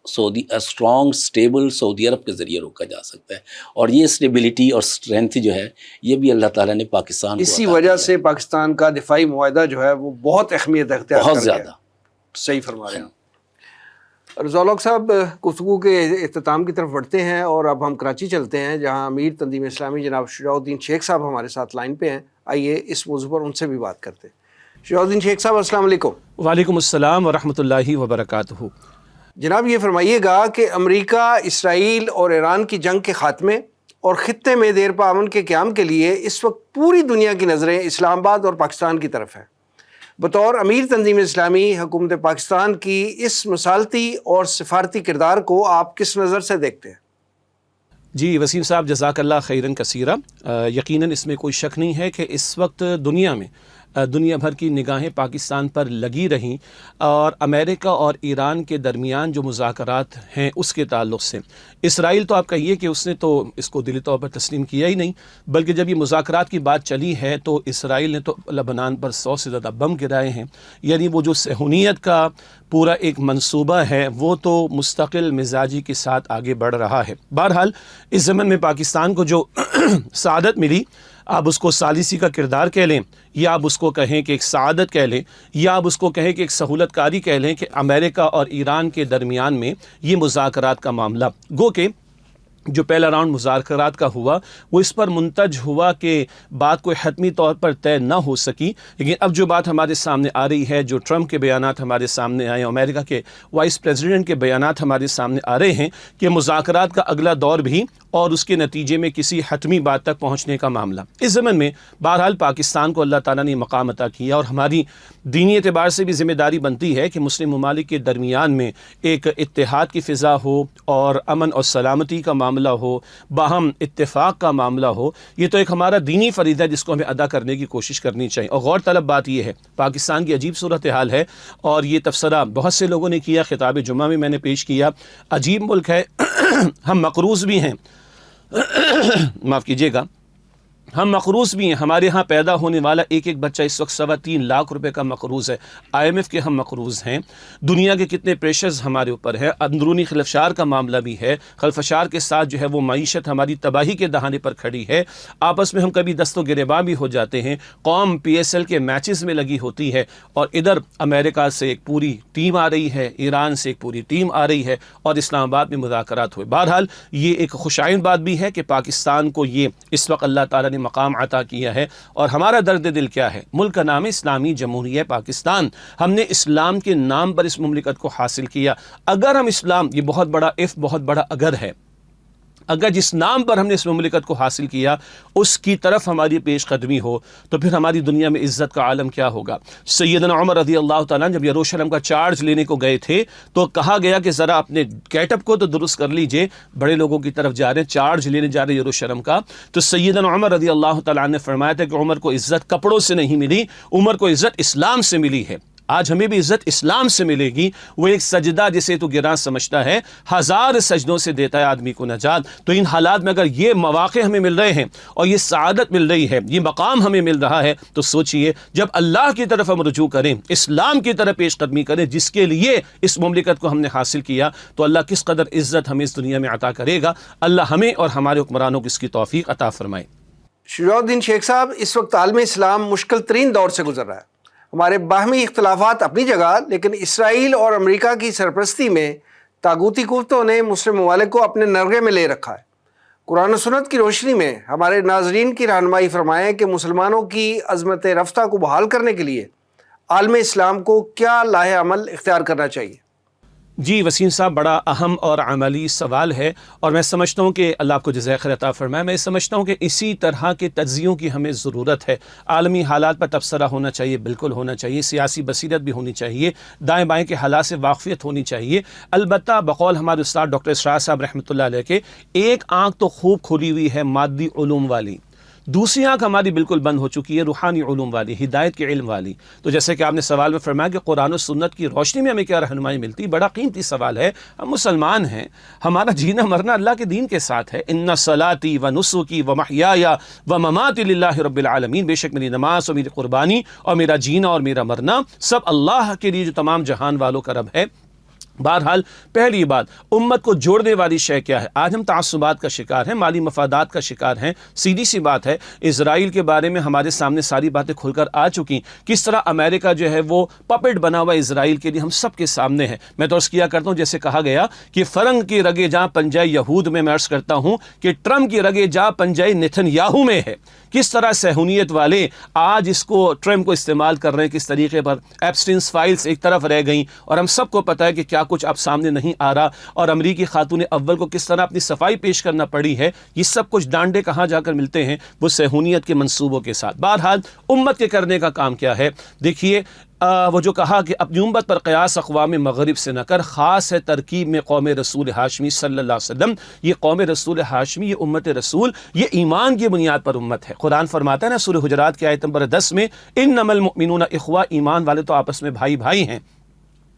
اسٹرانگ اسٹیبل سعودی عرب کے ذریعے روکا جا سکتا ہے. اور یہ اسٹیبلٹی اور اسٹرینتھ جو ہے یہ بھی اللہ تعالیٰ نے پاکستان کو اسی وجہ سے پاکستان کا دفاعی معاہدہ جو ہے وہ بہت اہمیت اختیار بہت زیادہ. صحیح فرما رہے ہیں. رضا صاحب، گفتگو کے اختتام کی طرف بڑھتے ہیں اور اب ہم کراچی چلتے ہیں جہاں امیر تنظیم اسلامی جناب شجاع الدین شیخ صاحب ہمارے ساتھ لائن پہ ہیں. آئیے اس موضوع پر ان سے بھی بات کرتے ہیں. شجاع الدین شیخ صاحب السلام علیکم. وعلیکم السلام ورحمۃ اللہ وبرکاتہ. جناب یہ فرمائیے گا کہ امریکہ، اسرائیل اور ایران کی جنگ کے خاتمے اور خطے میں دیر پا امن کے قیام کے لیے اس وقت پوری دنیا کی نظریں اسلام آباد اور پاکستان کی طرف ہیں. بطور امیر تنظیم اسلامی حکومت پاکستان کی اس مثالتی اور سفارتی کردار کو آپ کس نظر سے دیکھتے ہیں؟ جی وسیم صاحب، جزاک اللہ خیرن کثیرہ. یقیناً اس میں کوئی شک نہیں ہے کہ اس وقت دنیا میں دنیا بھر کی نگاہیں پاکستان پر لگی رہیں اور امریکہ اور ایران کے درمیان جو مذاکرات ہیں اس کے تعلق سے اسرائیل تو آپ کہیے کہ اس نے تو اس کو دلی طور پر تسلیم کیا ہی نہیں، بلکہ جب یہ مذاکرات کی بات چلی ہے تو اسرائیل نے تو لبنان پر 100 سے زیادہ بم گرائے ہیں. یعنی وہ جو صہیونیت کا پورا ایک منصوبہ ہے وہ تو مستقل مزاجی کے ساتھ آگے بڑھ رہا ہے. بہرحال اس زمن میں پاکستان کو جو سعادت ملی، آپ اس کو ثالثی کا کردار کہہ لیں یا آپ اس کو کہیں کہ ایک سعادت کہہ لیں یا آپ اس کو کہیں کہ ایک سہولت کاری کہہ لیں کہ امریکہ اور ایران کے درمیان میں یہ مذاکرات کا معاملہ، گو کہ جو پہلا راؤنڈ مذاکرات کا ہوا وہ اس پر منتج ہوا کہ بات کوئی حتمی طور پر طے نہ ہو سکی. لیکن اب جو بات ہمارے سامنے آ رہی ہے، جو ٹرمپ کے بیانات ہمارے سامنے آئے، امریکہ کے وائس پریزیڈنٹ کے بیانات ہمارے سامنے آ رہے ہیں کہ مذاکرات کا اگلا دور بھی اور اس کے نتیجے میں کسی حتمی بات تک پہنچنے کا معاملہ. اس زمن میں بہرحال پاکستان کو اللہ تعالیٰ نے مقام عطا کیا اور ہماری دینی اعتبار سے بھی ذمہ داری بنتی ہے کہ مسلم ممالک کے درمیان میں ایک اتحاد کی فضا ہو اور امن اور سلامتی کا معاملہ ہو، باہم اتفاق کا معاملہ ہو. یہ تو ایک ہمارا دینی فریضہ ہے جس کو ہمیں ادا کرنے کی کوشش کرنی چاہیے. اور غور طلب بات یہ ہے، پاکستان کی عجیب صورتحال ہے اور یہ تبصرہ بہت سے لوگوں نے کیا، خطاب جمعہ میں نے پیش کیا. عجیب ملک ہے، ہم مقروض بھی ہیں معاف کیجیے گا، ہم مقروض بھی ہیں. ہمارے ہاں پیدا ہونے والا ایک ایک بچہ اس وقت 3.25 لاکھ روپے کا مقروض ہے. IMF کے ہم مقروض ہیں. دنیا کے کتنے پریشرز ہمارے اوپر ہے. اندرونی خلفشار کا معاملہ بھی ہے. خلفشار کے ساتھ جو ہے وہ معیشت ہماری تباہی کے دہانے پر کھڑی ہے. آپس میں ہم کبھی دست و گریباں بھی ہو جاتے ہیں. قوم PSL کے میچز میں لگی ہوتی ہے اور ادھر امریکہ سے ایک پوری ٹیم آ رہی ہے، ایران سے ایک پوری ٹیم آ رہی ہے اور اسلام آباد میں مذاکرات ہوئے. بہرحال یہ ایک خوشائن بات بھی ہے کہ پاکستان کو یہ اس وقت اللہ تعالیٰ نے مقام عطا کیا ہے. اور ہمارا درد دل کیا ہے؟ ملک کا نام ہے اسلامی جمہوریہ پاکستان. ہم نے اسلام کے نام پر اس مملکت کو حاصل کیا. اگر ہم اسلام، یہ بہت بڑا بہت بڑا اگر ہے، اگر جس نام پر ہم نے اس مملکت کو حاصل کیا اس کی طرف ہماری پیش قدمی ہو تو پھر ہماری دنیا میں عزت کا عالم کیا ہوگا. سیدنا عمر رضی اللہ تعالیٰ جب یروشلم کا چارج لینے کو گئے تھے تو کہا گیا کہ ذرا اپنے گیٹ اپ کو تو درست کر لیجئے، بڑے لوگوں کی طرف جا رہے ہیں، چارج لینے جا رہے یروشلم کا. تو سیدنا عمر رضی اللہ تعالیٰ نے فرمایا تھا کہ عمر کو عزت کپڑوں سے نہیں ملی، عمر کو عزت اسلام سے ملی ہے. آج ہمیں بھی عزت اسلام سے ملے گی. وہ ایک سجدہ جسے تو گراں سمجھتا ہے 1000 سجدوں سے دیتا ہے آدمی کو نجات. تو ان حالات میں اگر یہ مواقع ہمیں مل رہے ہیں اور یہ سعادت مل رہی ہے، یہ مقام ہمیں مل رہا ہے، تو سوچئے جب اللہ کی طرف ہم رجوع کریں، اسلام کی طرف پیش قدمی کریں جس کے لیے اس مملکت کو ہم نے حاصل کیا، تو اللہ کس قدر عزت ہمیں اس دنیا میں عطا کرے گا. اللہ ہمیں اور ہمارے حکمرانوں کو اس کی توفیق عطا فرمائے. شجاع الدین شیخ صاحب، اس وقت عالم اسلام مشکل ترین دور سے گزر رہا ہے. ہمارے باہمی اختلافات اپنی جگہ، لیکن اسرائیل اور امریکہ کی سرپرستی میں طاغوتی قوتوں نے مسلم ممالک کو اپنے نرغے میں لے رکھا ہے. قرآن و سنت کی روشنی میں ہمارے ناظرین کی رہنمائی فرمائیں کہ مسلمانوں کی عظمت رفتہ کو بحال کرنے کے لیے عالم اسلام کو کیا لاہ عمل اختیار کرنا چاہیے؟ جی وسیم صاحب، بڑا اہم اور عملی سوال ہے اور میں سمجھتا ہوں کہ اللہ آپ کو جزائے خیر عطا فرمائے. میں سمجھتا ہوں کہ اسی طرح کے تجزیوں کی ہمیں ضرورت ہے. عالمی حالات پر تبصرہ ہونا چاہیے، بالکل ہونا چاہیے. سیاسی بصیرت بھی ہونی چاہیے، دائیں بائیں کے حالات سے واقفیت ہونی چاہیے. البتہ بقول ہمارے استاد ڈاکٹر اسرار صاحب رحمۃ اللہ علیہ کے، ایک آنکھ تو خوب کھلی ہوئی ہے مادی علوم والی، دوسری آنکھ ہماری بالکل بند ہو چکی ہے روحانی علوم والی، ہدایت کے علم والی. تو جیسے کہ آپ نے سوال میں فرمایا کہ قرآن و سنت کی روشنی میں ہمیں کیا رہنمائی ملتی، بڑا قیمتی سوال ہے. ہم مسلمان ہیں، ہمارا جینا مرنا اللہ کے دین کے ساتھ ہے. ان صلاتی و نسکی و محیای و مماتی للہ رب العالمین، بے شک میری نماز اور میری قربانی اور میرا جینا اور میرا مرنا سب اللہ کے لیے جو تمام جہان والوں کا رب ہے. بہرحال پہلی بات، امت کو جوڑنے والی شے کیا ہے؟ آج ہم تعصبات کا شکار ہیں، مالی مفادات کا شکار ہیں۔ سیدھی سی بات ہے، اسرائیل کے بارے میں ہمارے سامنے ساری باتیں کھل کر آ چکی، کس طرح امریکہ جو ہے وہ پپٹ بنا ہوا اسرائیل کے لیے ہم سب کے سامنے ہے۔ میں تو عرض کیا کرتا ہوں، جیسے کہا گیا کہ فرنگ کی رگے جہاں پنجہ یہود میں عرض کرتا ہوں کہ ٹرمپ کی رگے جہاں پنجہ نتن یاہو میں ہے۔ کس طرح صہیونیت والے آج اس کو ٹرمپ کو استعمال کر رہے ہیں، کس طریقے پر ایپسٹینس فائلز ایک طرف رہ گئیں اور ہم سب کو پتہ ہے کہ کیا کچھ اب سامنے نہیں آ رہا، اور امریکی خاتون اول کو کس طرح اپنی صفائی پیش کرنا پڑی ہے۔ یہ سب کچھ ڈانڈے کہاں جا کر ملتے ہیں؟ وہ صہیونیت کے منصوبوں کے ساتھ۔ بہرحال امت کے کرنے کا کام کیا ہے؟ دیکھیے، وہ جو کہا کہ اپنی امت پر قیاس اقوام مغرب سے نہ کر، خاص ہے ترکیب میں قوم رسول ہاشمی صلی اللہ علیہ وسلم۔ یہ قوم رسول ہاشمی، یہ امت رسول، یہ ایمان کی بنیاد پر امت ہے۔ قرآن فرماتا ہے نا سورہ حجرات کی آیت نمبر 10 میں، انما المؤمنون اخوہ، ایمان والے تو آپس میں بھائی بھائی ہیں۔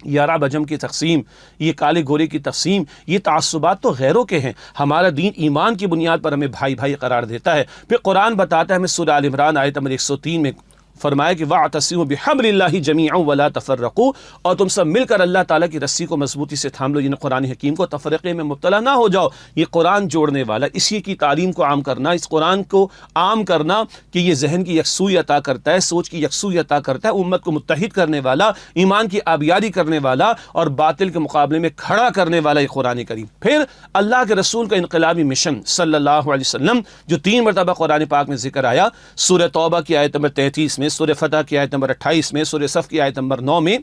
یہ عرب عجم کی تقسیم، یہ کالے گورے کی تقسیم، یہ تعصبات تو غیروں کے ہیں۔ ہمارا دین ایمان کی بنیاد پر ہمیں بھائی بھائی قرار دیتا ہے۔ پھر قرآن بتاتا ہے ہمیں سورہ آل عمران آیت نمبر 103 میں، فرمایا کہ وَاعْتَصِمُوا بِحَبْلِ اللَّهِ جَمِيعًا وَلَا تَفَرَّقُوا، اور تم سب مل کر اللہ تعالیٰ کی رسی کو مضبوطی سے تھام لو، یعنی قرآن حکیم کو، تفرقے میں مبتلا نہ ہو جاؤ۔ یہ قرآن جوڑنے والا، اسی کی تعلیم کو عام کرنا، اس قرآن کو عام کرنا کہ یہ ذہن کی یکسوئی عطا کرتا ہے، سوچ کی یکسوئی عطا کرتا ہے، امت کو متحد کرنے والا، ایمان کی آبیاری کرنے والا اور باطل کے مقابلے میں کھڑا کرنے والا یہ قرآن کریم۔ پھر اللہ کے رسول کا انقلابی مشن صلی اللہ علیہ وسلم، جو 3 مرتبہ قرآن پاک میں ذکر آیا، سورہ توبہ کی آیت نمبر 33 میں، سورہ فتح کی آیت نمبر 28 میں، سورہ صف کی آیت نمبر 9 میں،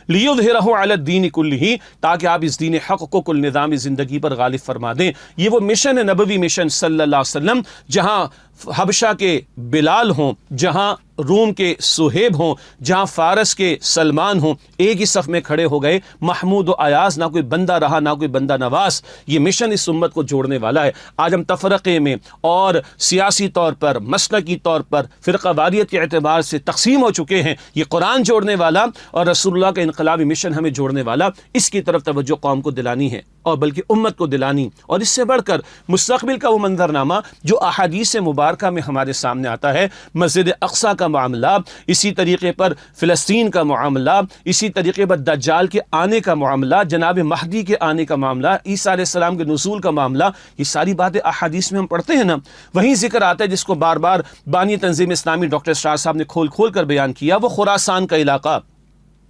لِيُظْهِرَهُ عَلَى الدِّينِ كُلِّهِ، تاکہ آپ اس دین حق کو کل نظام زندگی پر غالب فرما دیں۔ یہ وہ مشن ہے، نبوی مشن صلی اللہ علیہ وسلم، جہاں حبشہ کے بلال ہوں، جہاں روم کے سہیب ہوں، جہاں فارس کے سلمان ہوں، ایک ہی صف میں کھڑے ہو گئے، محمود و ایاز، نہ کوئی بندہ رہا نہ کوئی بندہ نواز۔ یہ مشن اس امت کو جوڑنے والا ہے۔ آج ہم تفرقے میں اور سیاسی طور پر، مسلکی طور پر، فرقہ واریت کے اعتبار سے تقسیم ہو چکے ہیں۔ یہ قرآن جوڑنے والا اور رسول اللہ کا انقلابی مشن ہمیں جوڑنے والا، اس کی طرف توجہ قوم کو دلانی ہے، اور بلکہ امت کو دلانی، اور اس سے بڑھ کر مستقبل کا وہ منظرنامہ جو احادیث مبارکہ میں ہمارے سامنے آتا ہے، مسجد اقصیٰ کا معاملہ، اسی طریقے پر فلسطین کا معاملہ، اسی طریقے پر دجال کے آنے کا معاملہ، جناب مہدی کے آنے کا معاملہ، عیسیٰ علیہ السلام کے نزول کا معاملہ، یہ ساری باتیں احادیث میں ہم پڑھتے ہیں نا۔ وہیں ذکر آتا ہے جس کو بار بار بانی تنظیم اسلامی ڈاکٹر اسرار صاحب نے کھول کھول کر بیان کیا، وہ خراسان کا علاقہ،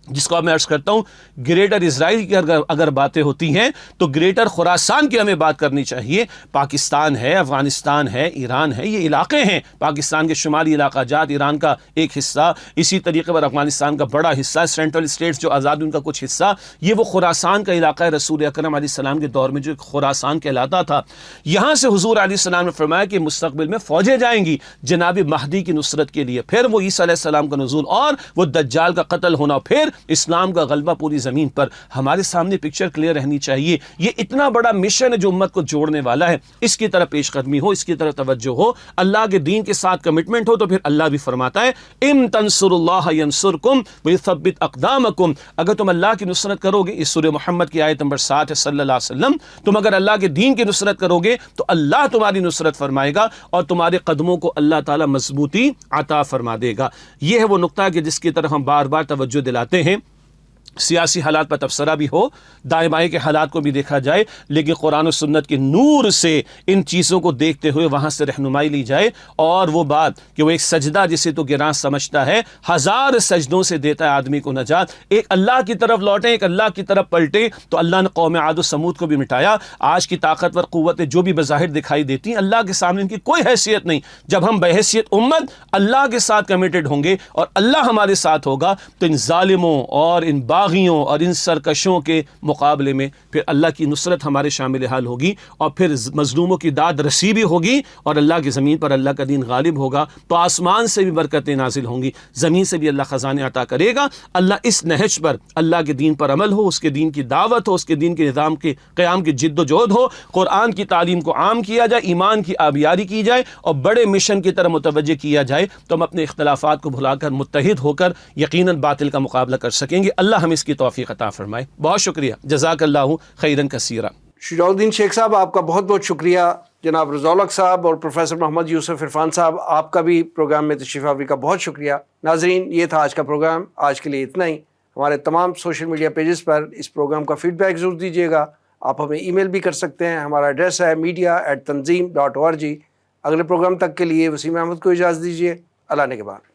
جس کو میں عرض کرتا ہوں گریٹر اسرائیل کی اگر باتیں ہوتی ہیں تو گریٹر خراسان کی ہمیں بات کرنی چاہیے۔ پاکستان ہے، افغانستان ہے، ایران ہے، یہ علاقے ہیں۔ پاکستان کے شمالی علاقہ جات، ایران کا ایک حصہ، اسی طریقے پر افغانستان کا بڑا حصہ، سینٹرل اسٹیٹس جو آزاد ان کا کچھ حصہ، یہ وہ خراسان کا علاقہ ہے۔ رسول اکرم علیہ السلام کے دور میں جو خراسان کہلاتا تھا، یہاں سے حضور علیہ السلام نے فرمایا کہ مستقبل میں فوجیں جائیں گی جناب مہدی کی نصرت کے لیے، پھر وہ عیسیٰ علیہ السلام کا نزول اور وہ دجال کا قتل ہونا، پھر اسلام کا غلبہ پوری زمین پر۔ ہمارے سامنے پکچر کلیئر رہنی چاہیے۔ یہ اتنا بڑا مشن ہے جو امت کو جوڑنے والا ہے، اس کی طرف پیش قدمی ہو، اس کی طرف توجہ ہو، اللہ کے دین کے ساتھ کمٹمنٹ ہو، تو پھر اللہ بھی فرماتا ہے ان تنصروا اللہ ینصرکم ویثبت اقدامکم، اگر تم اللہ کی نصرت کرو گے، اس سورہ محمد کی آیت نمبر 7 ہے صلی اللہ علیہ وسلم، تم اگر اللہ کے دین کی نصرت کرو گے تو اللہ تمہاری نصرت فرمائے گا اور تمہارے قدموں کو اللہ تعالیٰ مضبوطی عطا فرما دے گا۔ یہ ہے وہ نقطہ کہ جس کی طرف ہم بار بار توجہ دلاتے ہیں۔ سیاسی حالات پر تبصرہ بھی ہو، دائیں بائیں کے حالات کو بھی دیکھا جائے، لیکن قرآن و سنت کے نور سے ان چیزوں کو دیکھتے ہوئے وہاں سے رہنمائی لی جائے۔ اور وہ بات کہ وہ ایک سجدہ جسے تو گراں سمجھتا ہے، 1000 سجدوں سے دیتا ہے آدمی کو نجات۔ ایک اللہ کی طرف لوٹیں، ایک اللہ کی طرف پلٹیں، تو اللہ نے قوم عاد و سمود کو بھی مٹایا۔ آج کی طاقتور قوتیں جو بھی بظاہر دکھائی دیتی ہیں، اللہ کے سامنے ان کی کوئی حیثیت نہیں۔ جب ہم بحیثیت امت اللہ کے ساتھ کمیٹڈ ہوں گے اور اللہ ہمارے ساتھ ہوگا، تو ان ظالموں اور ان باغیوں اور ان سرکشوں کے مقابلے میں پھر اللہ کی نصرت ہمارے شامل حال ہوگی، اور پھر مظلوموں کی داد رسی بھی ہوگی، اور اللہ کی زمین پر اللہ کا دین غالب ہوگا۔ تو آسمان سے بھی برکتیں نازل ہوں گی، زمین سے بھی اللہ خزانے عطا کرے گا۔ اللہ اس نہج پر، اللہ کے دین پر عمل ہو، اس کے دین کی دعوت ہو، اس کے دین کے نظام کے قیام کی جد و جہد ہو، قرآن کی تعلیم کو عام کیا جائے، ایمان کی آبیاری کی جائے، اور بڑے مشن کی طرح متوجہ کیا جائے، تو ہم اپنے اختلافات کو بھلا کر متحد ہو کر یقیناً باطل کا مقابلہ کر سکیں گے۔ اللہ ہمیں اس کی توفیق عطا فرمائے۔ بہت شکریہ، جزاک اللہ خیرن کثیرا۔ شجاع الدین شیخ صاحب، آپ کا بہت بہت شکریہ۔ جناب رضا صاحب اور پروفیسر محمد یوسف عرفان صاحب، آپ کا بھی پروگرام میں تشریف آوری کا بہت شکریہ۔ ناظرین، یہ تھا آج کا پروگرام، آج کے لیے اتنا ہی۔ ہمارے تمام سوشل میڈیا پیجز پر اس پروگرام کا فیڈ بیک ضرور دیجیے گا. آپ ہمیں ای میل بھی کر سکتے ہیں. ہمارا ایڈریس ہے media@tanzeem.org. اگلے پروگرام تک کے لیے وسیم احمد کو اجازت دیجیے. اللہ نگہبان.